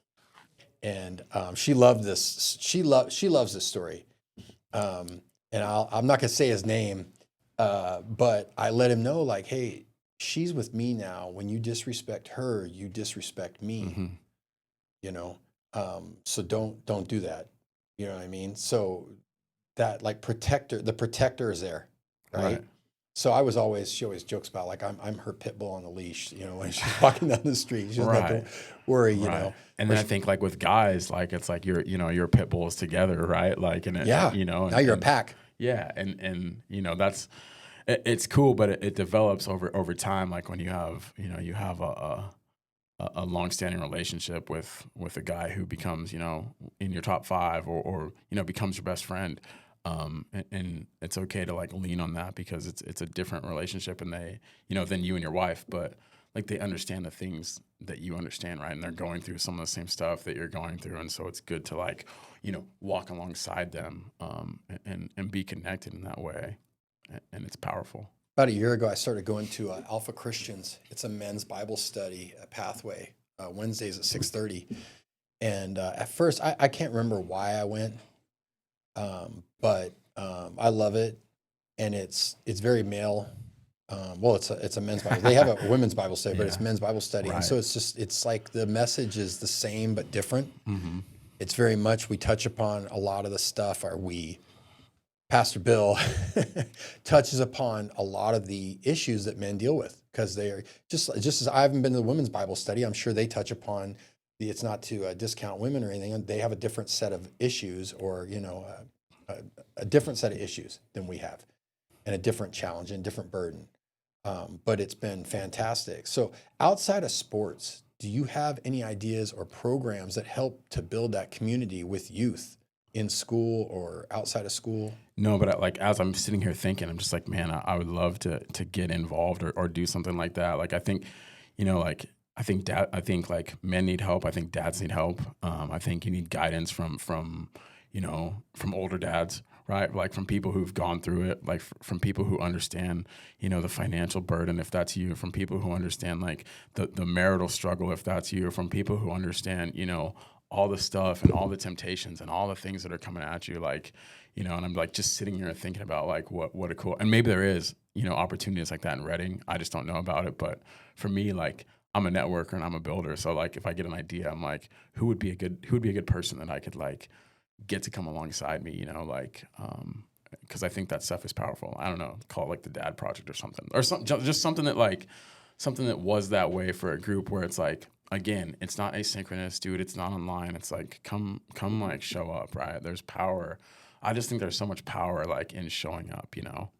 and she loved this. She loves this story. And I'm not going to say his name, but I let him know, like, hey, she's with me now. When you disrespect her, you disrespect me, so don't do that. You know what I mean? So that like the protector is there, right? So she always jokes about like, I'm her pit bull on the leash, when she's walking down the street. She doesn't have to worry, And then I think like with guys, like it's like your pit bulls together, right? Like, and now you're a pack. Yeah. And it's cool, but it develops over time. Like when you have a long-standing relationship with a guy who becomes, in your top 5 or becomes your best friend. And it's okay to like lean on that because it's a different relationship and they, than you and your wife, but like they understand the things that you understand, right? And they're going through some of the same stuff that you're going through. And so it's good to like, walk alongside them, and be connected in that way. And it's powerful. About a year ago, I started going to Alpha Christians. It's a men's Bible study pathway, Wednesdays at 6:30. And at first, I can't remember why I went, but I love it. And it's very male. It's a men's Bible. They have a women's Bible study, but it's men's Bible study. Right. And so it's like the message is the same but different. Mm-hmm. It's very much, we touch upon a lot of the stuff, Pastor Bill touches upon a lot of the issues that men deal with, because they are just as I haven't been to the women's Bible study, I'm sure they touch upon it's not to discount women or anything. They have a different set of issues or, a different set of issues than we have and a different challenge and different burden. But it's been fantastic. So outside of sports, do you have any ideas or programs that help to build that community with youth in school or outside of school? No, but as I'm sitting here thinking, I'm just like, man, I would love to get involved or do something like that. Like, I think, I think like men need help. I think dads need help. I think you need guidance from older dads, right? Like from people who've gone through it, like from people who understand, you know, the financial burden, if that's you, from people who understand like the marital struggle, if that's you, from people who understand, you know, all the stuff and all the temptations and all the things that are coming at you, like, you know, and I'm like just sitting here thinking about like what a cool, and maybe there is, you know, opportunities like that in Redding. I just don't know about it. But for me, like I'm a networker and I'm a builder. So like if I get an idea, I'm like, who would be a good person that I could like get to come alongside me, you know, like, because I think that stuff is powerful. I don't know, call it like the dad project or something, just something that like, something that was that way for a group where it's like, again, it's not asynchronous, dude. It's not online. It's like, come like show up, right? There's power. I just think there's so much power like in showing up, you know?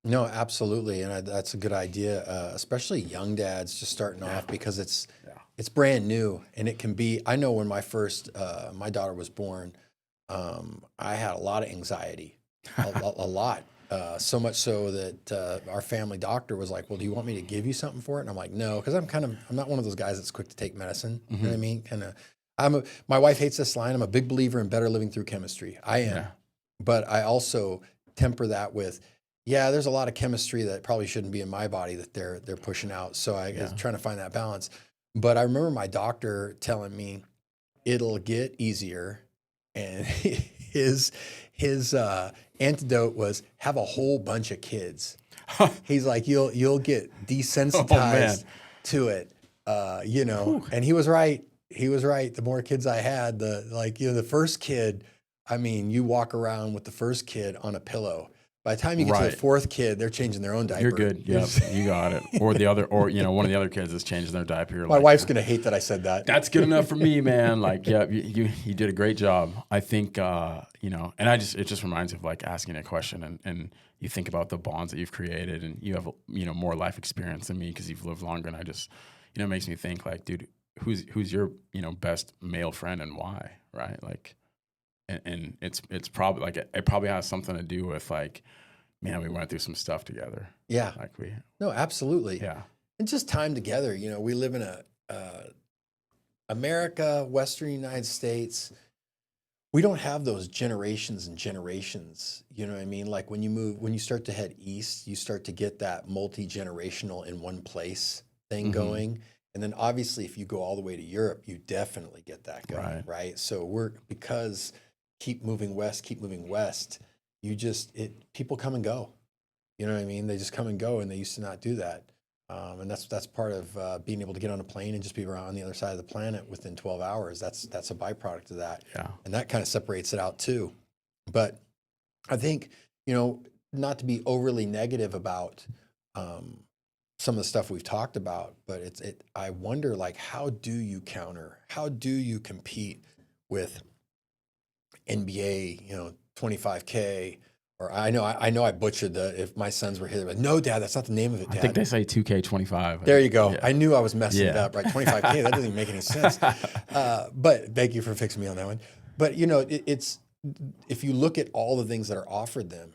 No, absolutely, and that's a good idea, especially young dads just starting off because Yeah. it's brand new, and it can be. I know when my daughter was born, I had a lot of anxiety, a lot, so much so that our family doctor was like, "Well, do you want me to give you something for it?" And I'm like, "No," because I'm not one of those guys that's quick to take medicine. You know what I mean? Kind of. My wife hates this line. I'm a big believer in better living through chemistry. I am, Yeah. but I also temper that with, yeah, there's a lot of chemistry that probably shouldn't be in my body that they're pushing out. So I is trying to find that balance. But I remember my doctor telling me it'll get easier, and his antidote was have a whole bunch of kids. He's like, you'll get Oh man. desensitized to it, you know. And he was right. He was right. The more kids I had, the first kid. I mean, you walk around with the first kid on a pillow. By the time you get to the Right. fourth kid, they're changing their own diaper. You're good. Yep. You got it. Or you know, one of the other kids is changing their diaper. You're My like, wife's gonna hate that I said that. that's good enough for me, man. Like, yeah, you did a great job. I think, you know, and it just reminds me of like asking a question and you think about the bonds that you've created and you have, you know, more life experience than me because you've lived longer. And I just, you know, it makes me think like, dude, who's your, you know, best male friend and why, right? Like, and it's probably like, it probably has something to do with like, man, we went through some stuff together. Yeah. Like No, absolutely. yeah. And just time together. You know, we live in America, Western United States. We don't have those generations and generations. You know what I mean? Like when you start to head east, you start to get that multi-generational in one place thing going. And then obviously if you go all the way to Europe, you definitely get that going, right? So because keep moving west, people come and go. You know what I mean? They just come and go, and they used to not do that. And that's part of being able to get on a plane and just be around on the other side of the planet within 12 hours. That's a byproduct of that. Yeah. And that kind of separates it out too. But I think, you know, not to be overly negative about some of the stuff we've talked about, but I wonder, like, how do you compete with NBA, you know, 25K, or I know I butchered if my sons were here, but no, Dad, that's not the name of it, Dad. I think they say 2K25. There you go. Yeah. I knew I was messing it up, right? 25K, that doesn't even make any sense. But thank you for fixing me on that one. But you know, it's if you look at all the things that are offered them,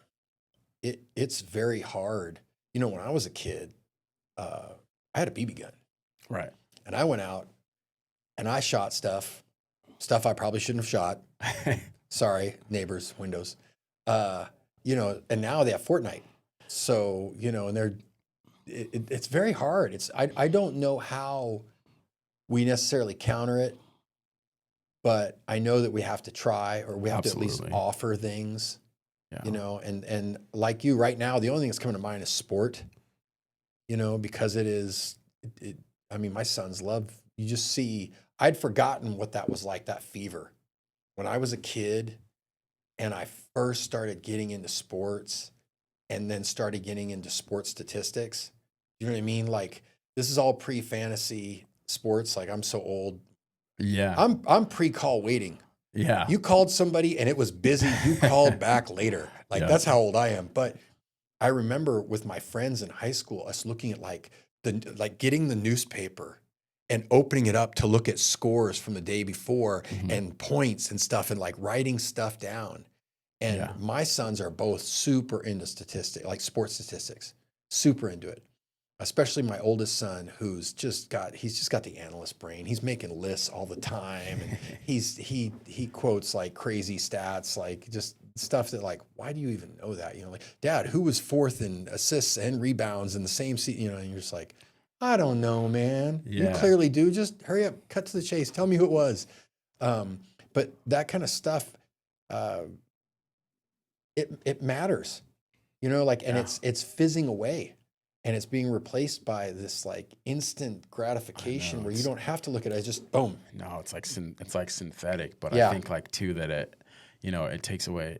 it's very hard. You know, when I was a kid, I had a BB gun. Right. And I went out and I shot stuff I probably shouldn't have shot. Sorry, neighbors, windows. You know, and now they have Fortnite. So, you know, and it's very hard. I don't know how we necessarily counter it, but I know that we have to try, or we have to at least offer things, you know, and like you right now, the only thing that's coming to mind is sport, you know, because I mean, my sons love, you just see, I'd forgotten what that was like, that fever. When I was a kid and I first started getting into sports and then started getting into sports statistics, you know what I mean? Like, this is all pre-fantasy sports. Like, I'm so old. Yeah. I'm pre-call waiting. Yeah. You called somebody and it was busy. You called back later. Like, that's how old I am. But I remember with my friends in high school, us looking at like getting the newspaper and opening it up to look at scores from the day before and points and stuff, and like writing stuff down. And my sons are both super into statistics, like sports statistics, super into it. Especially my oldest son, he's just got the analyst brain. He's making lists all the time, and he quotes like crazy stats, like just stuff that like, why do you even know that? You know, like, Dad, who was fourth in assists and rebounds in the same season? You know, and you're just like, I don't know, man. You Yeah. clearly do. Just hurry up, cut to the chase. Tell me who it was. But that kind of stuff, uh, it matters, you know, like, and Yeah. it's fizzing away, and it's being replaced by this like instant I gratification know where you it's don't have to look at it. It's just boom. no, it's like it's like synthetic, but I Yeah. think like too that it, you know, it takes away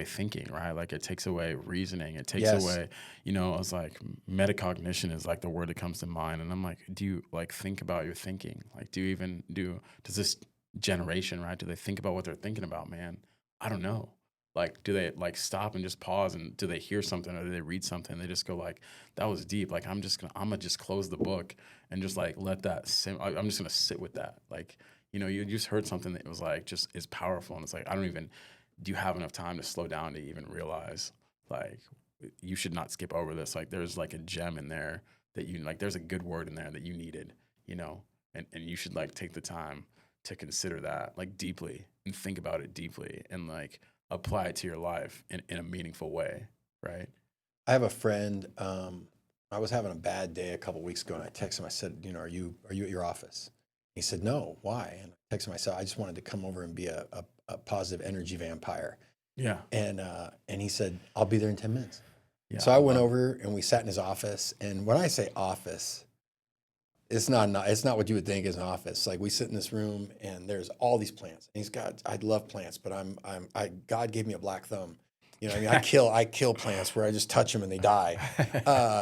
thinking, right? Like it takes away reasoning. It takes Yes. away, you know, I was like metacognition is like the word that comes to mind, and I'm like, do you like think about your thinking? Like, does this generation, right? Do they think about what they're thinking about, man? I don't know. Like, do they like stop and just pause, and do they hear something, or do they read something? And they just go like, that was deep. Like I'm gonna just close the book and just like let that sim. I'm just gonna sit with that. Like, you know, you just heard something that was like just is powerful, and it's like do you have enough time to slow down to even realize like you should not skip over this? Like there's like a gem in there that you like. There's a good word in there that you needed, you know, and you should like take the time to consider that like deeply and think about it deeply and like apply it to your life in a meaningful way, right? I have a friend. I was having a bad day a couple weeks ago, and I texted him. I said, you know, are you at your office? He said, no. Why? And I texted him. I said, I just wanted to come over and be a positive energy vampire. Yeah, And he said, I'll be there in 10 minutes. yeah. So I went over and we sat in his office. And when I say office, it's not what you would think is an office. Like we sit in this room and there's all these plants. And I love plants, but God gave me a black thumb. You know what I mean? I kill plants where I just touch them and they die.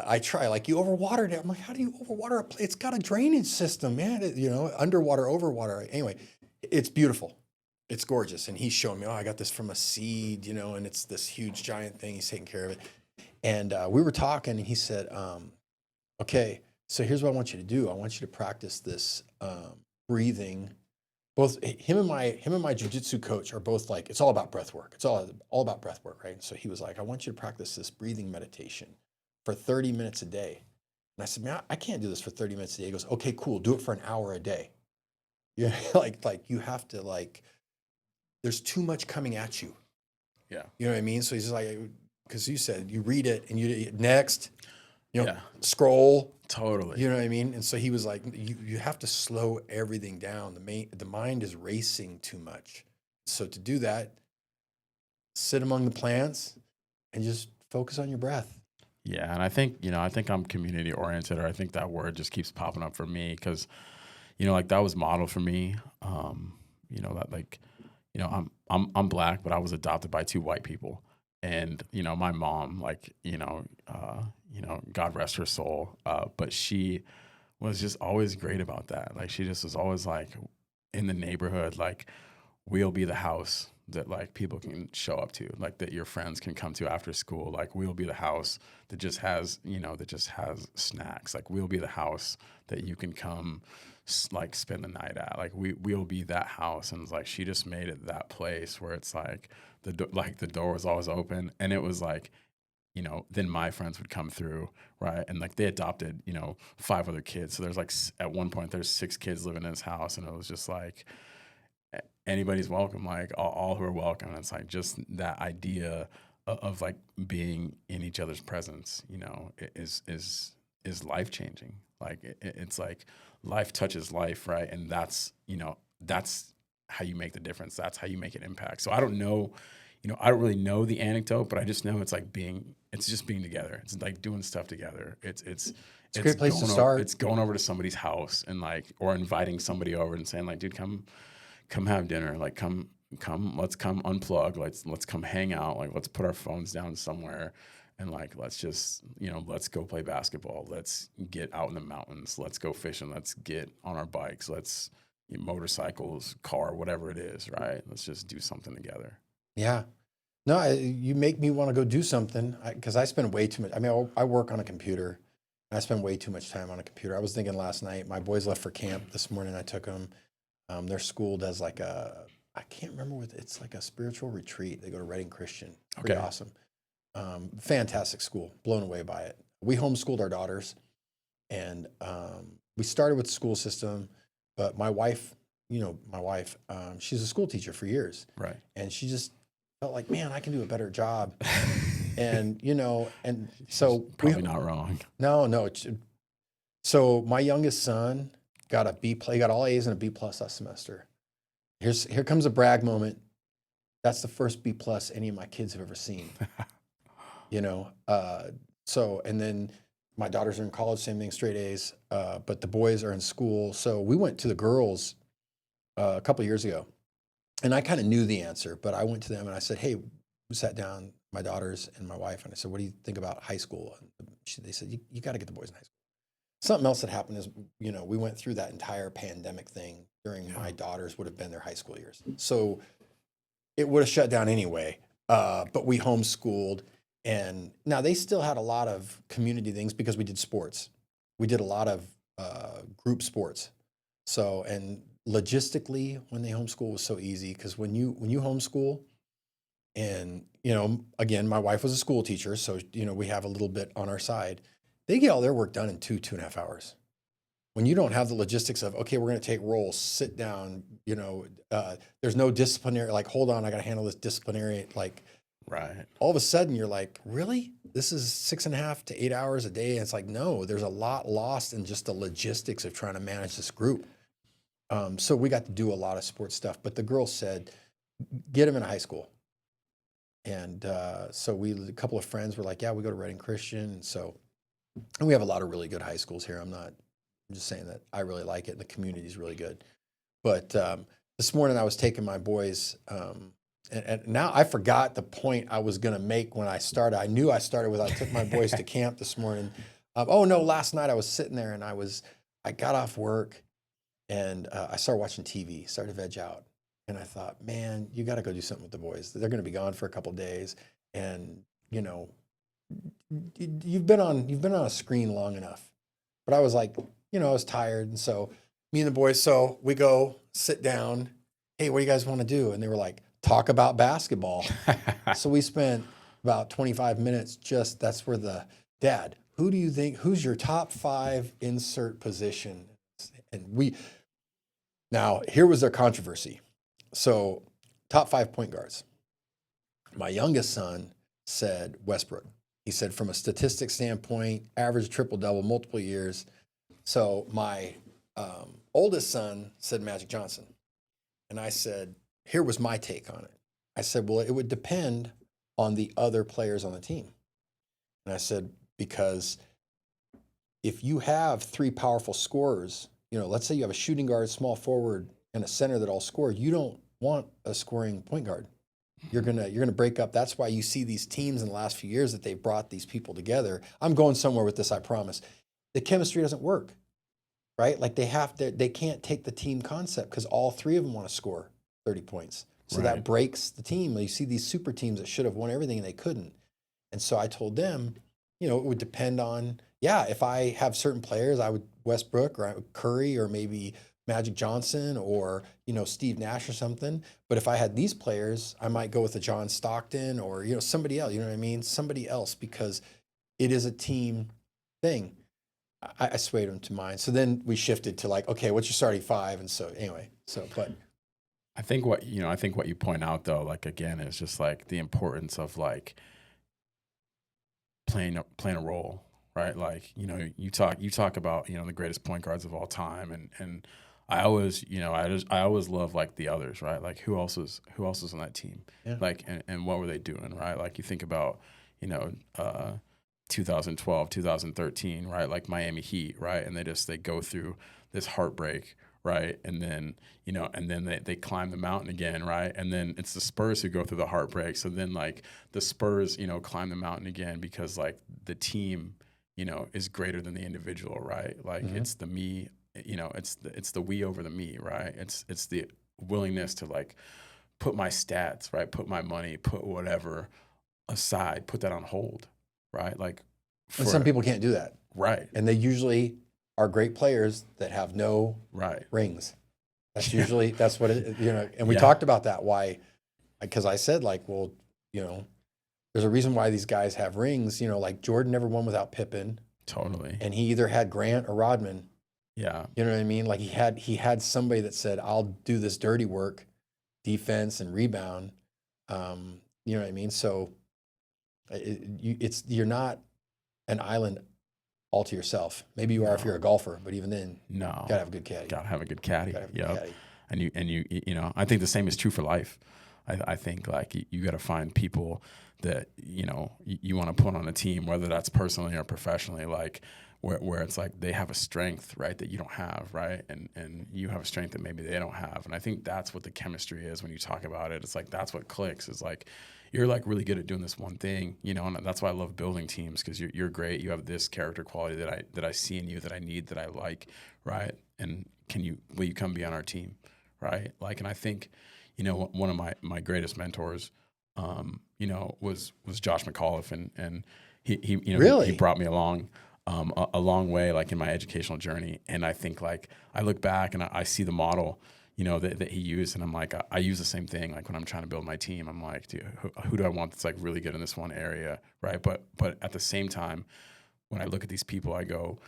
I try, like, you overwatered it. I'm like, how do you overwater a plant? It's got a drainage system, man. You know, underwater, overwater. Anyway, it's beautiful. It's gorgeous. And he's showing me, oh, I got this from a seed, you know, and it's this huge giant thing. He's taking care of it. And we were talking and he said, okay, so here's what I want you to do. I want you to practice this breathing. Both him and my jujitsu coach are both like, it's all about breath work. It's all about breath work, right? So he was like, I want you to practice this breathing meditation for 30 minutes a day. And I said, man, I can't do this for 30 minutes a day. He goes, okay, cool. Do it for an hour a day. Yeah, like you have to like, there's too much coming at you. Yeah. You know what I mean? So he's just like, because you said you read it and you next, you know, Yeah. scroll. Totally. You know what I mean? And so he was like, you have to slow everything down. The mind is racing too much. So to do that, sit among the plants and just focus on your breath. Yeah, and I think, you know, I think I'm community oriented, or I think that word just keeps popping up for me because, you know, like that was modeled for me. You know, that like, you know, I'm black, but I was adopted by two white people. And, you know, my mom, like, you know, God rest her soul. But she was just always great about that. Like she just was always like in the neighborhood, like we'll be the house that like people can show up to, like that your friends can come to after school. Like we'll be the house that just has, you know, that just has snacks. Like we'll be the house that you can come like spend the night at. Like we'll be that house. And it's like she just made it that place where it's like the door was always open, and it was like, you know, then my friends would come through, right? And like they adopted, you know, 5 other kids. So there's like at one point there's 6 kids living in this house, and it was just like anybody's welcome, like all who are welcome. And it's like just that idea of like being in each other's presence, you know, is life changing. Like it's like life touches life, right? And that's, you know, that's how you make the difference. That's how you make an impact. So I don't know, you know, I don't really know the anecdote, but I just know it's like it's just being together. It's like doing stuff together. It's a great place to start. It's going over to somebody's house and like, or inviting somebody over and saying like, dude, come have dinner. Like come, let's come unplug. Let's come hang out. Like let's put our phones down somewhere. And like, let's just, you know, let's go play basketball. Let's get out in the mountains. Let's go fishing. Let's get on our bikes. Let's motorcycles, car, whatever it is, right? Let's just do something together. Yeah. No, you make me want to go do something because I spend way too much. I mean, I work on a computer. And I spend way too much time on a computer. I was thinking last night, my boys left for camp this morning. I took them. Their school does like I can't remember what, it's like a spiritual retreat. They go to Redding Christian. Pretty awesome. Fantastic school. Blown away by it. We homeschooled our daughters, and we started with the school system, but my wife, she's a school teacher for years. Right. And she just felt like, man, I can do a better job. And, and so Probably not wrong. No. So my youngest son got got all A's and a B plus last semester. Here comes a brag moment. That's the first B plus any of my kids have ever seen. And then my daughters are in college, same thing, straight A's. But the boys are in school. So we went to the girls a couple of years ago, and I kind of knew the answer, but I went to them and I said, hey, we sat down, my daughters and my wife, and I said, what do you think about high school? And they said, you got to get the boys in high school. Something else that happened is, we went through that entire pandemic thing during my daughters would have been their high school years. So it would have shut down anyway, but we homeschooled. And now they still had a lot of community things because we did sports. We did a lot of group sports. So, and logistically, when they homeschool was so easy because when you homeschool, and again, my wife was a school teacher, so we have a little bit on our side. They get all their work done in 2.5 hours. When you don't have the logistics of, okay, we're going to take roles, sit down, there's no disciplinary, like, hold on, I got to handle this disciplinary, like, right. All of a sudden you're like, really? This is 6.5 to 8 hours a day. And it's like, no, there's a lot lost in just the logistics of trying to manage this group. So we got to do a lot of sports stuff, but the girls said, get them in high school. And so a couple of friends were like, yeah, we go to Redding Christian. And we have a lot of really good high schools here. I'm just saying that I really like it. And the community is really good. But this morning I was taking my boys, and now I forgot the point I was going to make when I started. I knew I started with, I took my boys to camp this morning. Last night I was sitting there and I got off work and I started watching TV, started to veg out. And I thought, man, you got to go do something with the boys. They're going to be gone for a couple of days. And, you've been on a screen long enough. But I was like, I was tired. And so me and the boys, so we go sit down. Hey, what do you guys want to do? And they were like, talk about basketball. So we spent about 25 minutes that's where Dad, who do you think, who's your top 5 insert position? And now here was their controversy. So top 5 point guards. My youngest son said Westbrook. He said from a statistics standpoint, average triple-double, multiple years. So my oldest son said Magic Johnson. And I said, here was my take on it. I said, well, it would depend on the other players on the team. And I said, because if you have 3 powerful scorers, let's say you have a shooting guard, small forward, and a center that all score, you don't want a scoring point guard. You're gonna break up. That's why you see these teams in the last few years that they've brought these people together. I'm going somewhere with this, I promise. The chemistry doesn't work, right? Like they can't take the team concept because all 3 of them want to score 30 points. So Right. that breaks the team. You see these super teams that should have won everything and they couldn't. And so I told them, it would depend on, if I have certain players, I would Westbrook or Curry or maybe Magic Johnson or, Steve Nash or something. But if I had these players, I might go with a John Stockton or, somebody else, you know what I mean? Somebody else, because it is a team thing. I swayed them to mine. So then we shifted to like, okay, what's your starting 5? And so anyway, but I think what you point out though, like again, is just like the importance of like playing a role, right? Like, you talk about, the greatest point guards of all time. And I always, I always love like the others, right? Like who else is on that team? Yeah. Like, and what were they doing? Right. Like you think about, 2012, 2013, right? Like Miami Heat, right? And they go through this heartbreak, right? And then, they climb the mountain again, right? And then it's the Spurs who go through the heartbreak. So then like the Spurs, climb the mountain again because like the team, is greater than the individual, right? Like it's the me, it's the we over the me, right? It's the willingness to like put my stats, right? Put my money, put whatever aside, put that on hold, right? Like, and some people can't do that. Right. And they usually are great players that have no rings. That's usually, that's what it, and we talked about that. Why? Because I said like, well, there's a reason why these guys have rings, like Jordan never won without Pippen. Totally. And he either had Grant or Rodman. Yeah. You know what I mean? Like he had somebody that said, I'll do this dirty work, defense and rebound. You know what I mean? So you're not an island all to yourself. Maybe you are if you're a golfer, but even then, No. gotta have a good caddy. Gotta have a good caddy. Gotta have a good Yep. caddy. And you know, I think the same is true for life. I think like you got to find people that, you know, you want to put on a team, whether that's personally or professionally, like where it's like they have a strength, right, that you don't have, right? And you have a strength that maybe they don't have. And I think that's what the chemistry is when you talk about it. It's like, that's what clicks, is like, you're like really good at doing this one thing, you know, and that's why I love building teams, because you're great. You have this character quality that I see in you, that I need, that I like, right? And will you come be on our team, right? Like, and I think, you know, one of my greatest mentors, you know, was Josh McAuliffe, and he you know, Really? he brought me along a long way, like in my educational journey. And I think like I look back and I see the model, you know, that he used, and I'm like, I use the same thing. Like when I'm trying to build my team, I'm like, dude, who do I want that's like really good in this one area, right? But at the same time, when I look at these people, I go,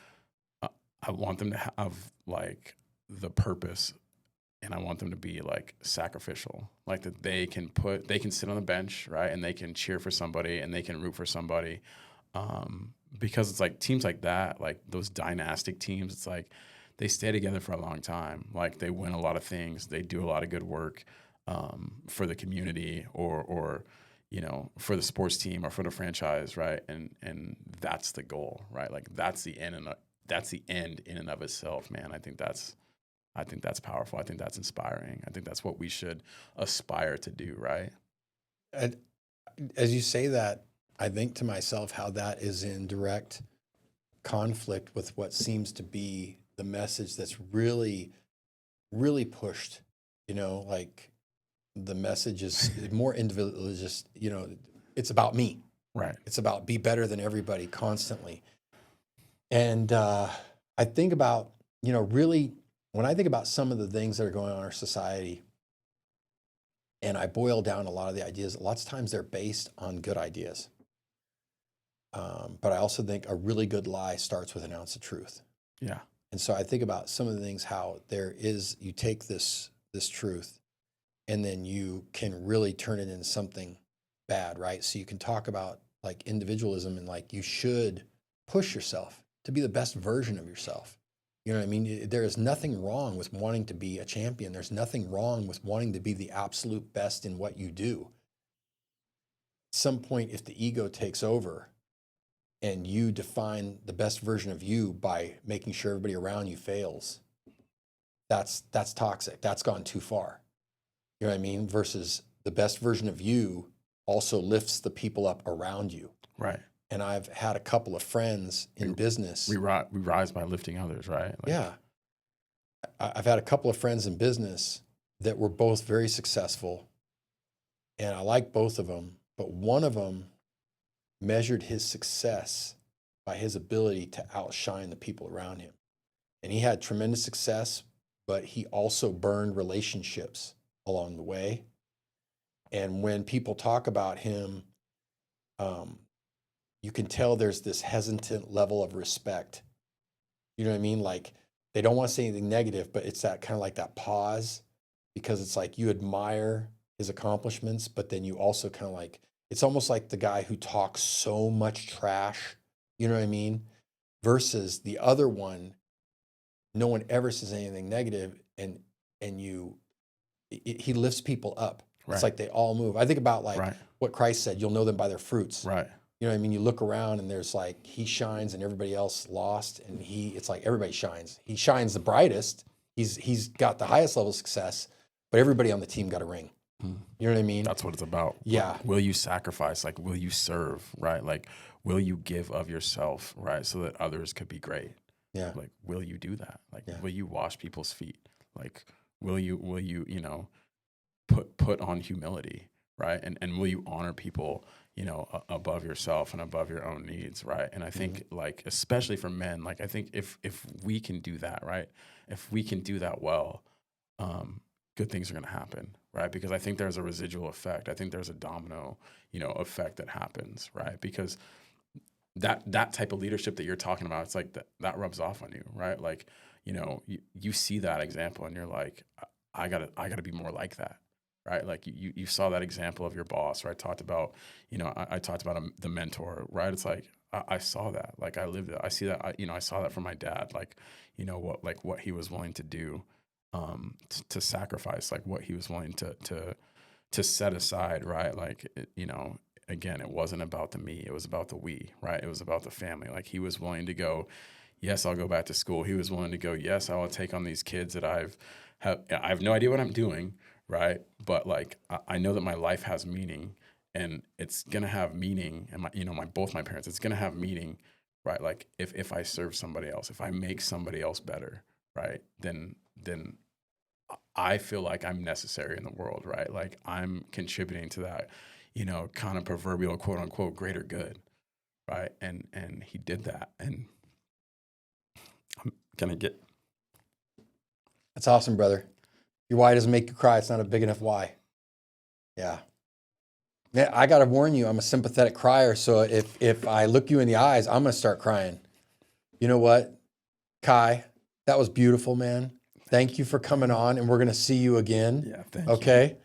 I want them to have like the purpose, and I want them to be like sacrificial, like that they can sit on the bench, right, and they can cheer for somebody and they can root for somebody, because it's like teams like that, like those dynastic teams, it's like they stay together for a long time. Like they win a lot of things, they do a lot of good work for the community, or you know, for the sports team or for the franchise, right? And that's the goal, right? Like that's the end, and that's the end in and of itself, man. I think that's powerful. I think that's inspiring. I think that's what we should aspire to do, right? And as you say that, I think to myself how that is in direct conflict with what seems to be the message that's really, really pushed. You know, like the message is more individualist. You know, it's about me. Right. It's about be better than everybody constantly. And I think about, you know, really, when I think about some of the things that are going on in our society, and I boil down a lot of the ideas, lots of times they're based on good ideas. But I also think a really good lie starts with an ounce of truth. Yeah. And so I think about some of the things, how you take this truth and then you can really turn it into something bad, right? So you can talk about like individualism, and like you should push yourself to be the best version of yourself. You know what I mean? There is nothing wrong with wanting to be a champion. There's nothing wrong with wanting to be the absolute best in what you do. At some point, if the ego takes over and you define the best version of you by making sure everybody around you fails, that's toxic. That's gone too far. You know what I mean? Versus the best version of you also lifts the people up around you. Right. And I've had a couple of friends in business. We rise by lifting others, right? Like, yeah. I've had a couple of friends in business that were both very successful, and I like both of them, but one of them measured his success by his ability to outshine the people around him. And he had tremendous success, but he also burned relationships along the way. And when people talk about him, you can tell there's this hesitant level of respect. You know what I mean? Like they don't want to say anything negative, but it's that kind of like that pause, because it's like you admire his accomplishments, but then you also kind of like, it's almost like the guy who talks so much trash, you know what I mean? Versus the other one, no one ever says anything negative, and he lifts people up. Right. It's like they all move. I think about like Right. what Christ said, you'll know them by their fruits. Right. You know what I mean? You look around and there's like, he shines and everybody else lost, and it's like everybody shines. He shines the brightest. He's got the highest level of success, but everybody on the team got a ring. You know what I mean? That's what it's about. Yeah. Like, will you sacrifice? Like, will you serve? Right. Like, will you give of yourself? Right. So that others could be great. Yeah. Like, will you do that? Like, Yeah. will you wash people's feet? Like, will you, you know, put on humility, right? And will you honor people, you know, above yourself and above your own needs, right? And I think like, especially for men, like I think if we can do that, right? If we can do that well, good things are going to happen, right? Because I think there's a residual effect. I think there's a domino, you know, effect that happens, right? Because that type of leadership that you're talking about, it's like that rubs off on you, right? Like, you know, you see that example and you're like, I gotta be more like that. right? Like you saw that example of your boss, right? I talked about, I talked about the mentor, right? It's like, I saw that, like I lived it. I see that, I saw that from my dad, like, what he was willing to do, to sacrifice, like what he was willing to set aside, right? Like, again, it wasn't about the me, it was about the we, right? It was about the family. Like he was willing to go, yes, I'll go back to school. He was willing to go, yes, I will take on these kids that I have no idea what I'm doing, right? But like, I know that my life has meaning, and it's gonna have meaning. And both my parents, it's gonna have meaning, right? Like if I serve somebody else, if I make somebody else better, right? Then I feel like I'm necessary in the world, right? Like I'm contributing to that, kind of proverbial quote unquote greater good, right? And he did that, and I'm gonna get. That's awesome, brother. Your why doesn't make you cry. It's not a big enough why. Yeah. Yeah, I got to warn you, I'm a sympathetic crier. So if I look you in the eyes, I'm going to start crying. You know what, Ky? That was beautiful, man. Thank you for coming on, and we're going to see you again. Yeah, thank you. Okay?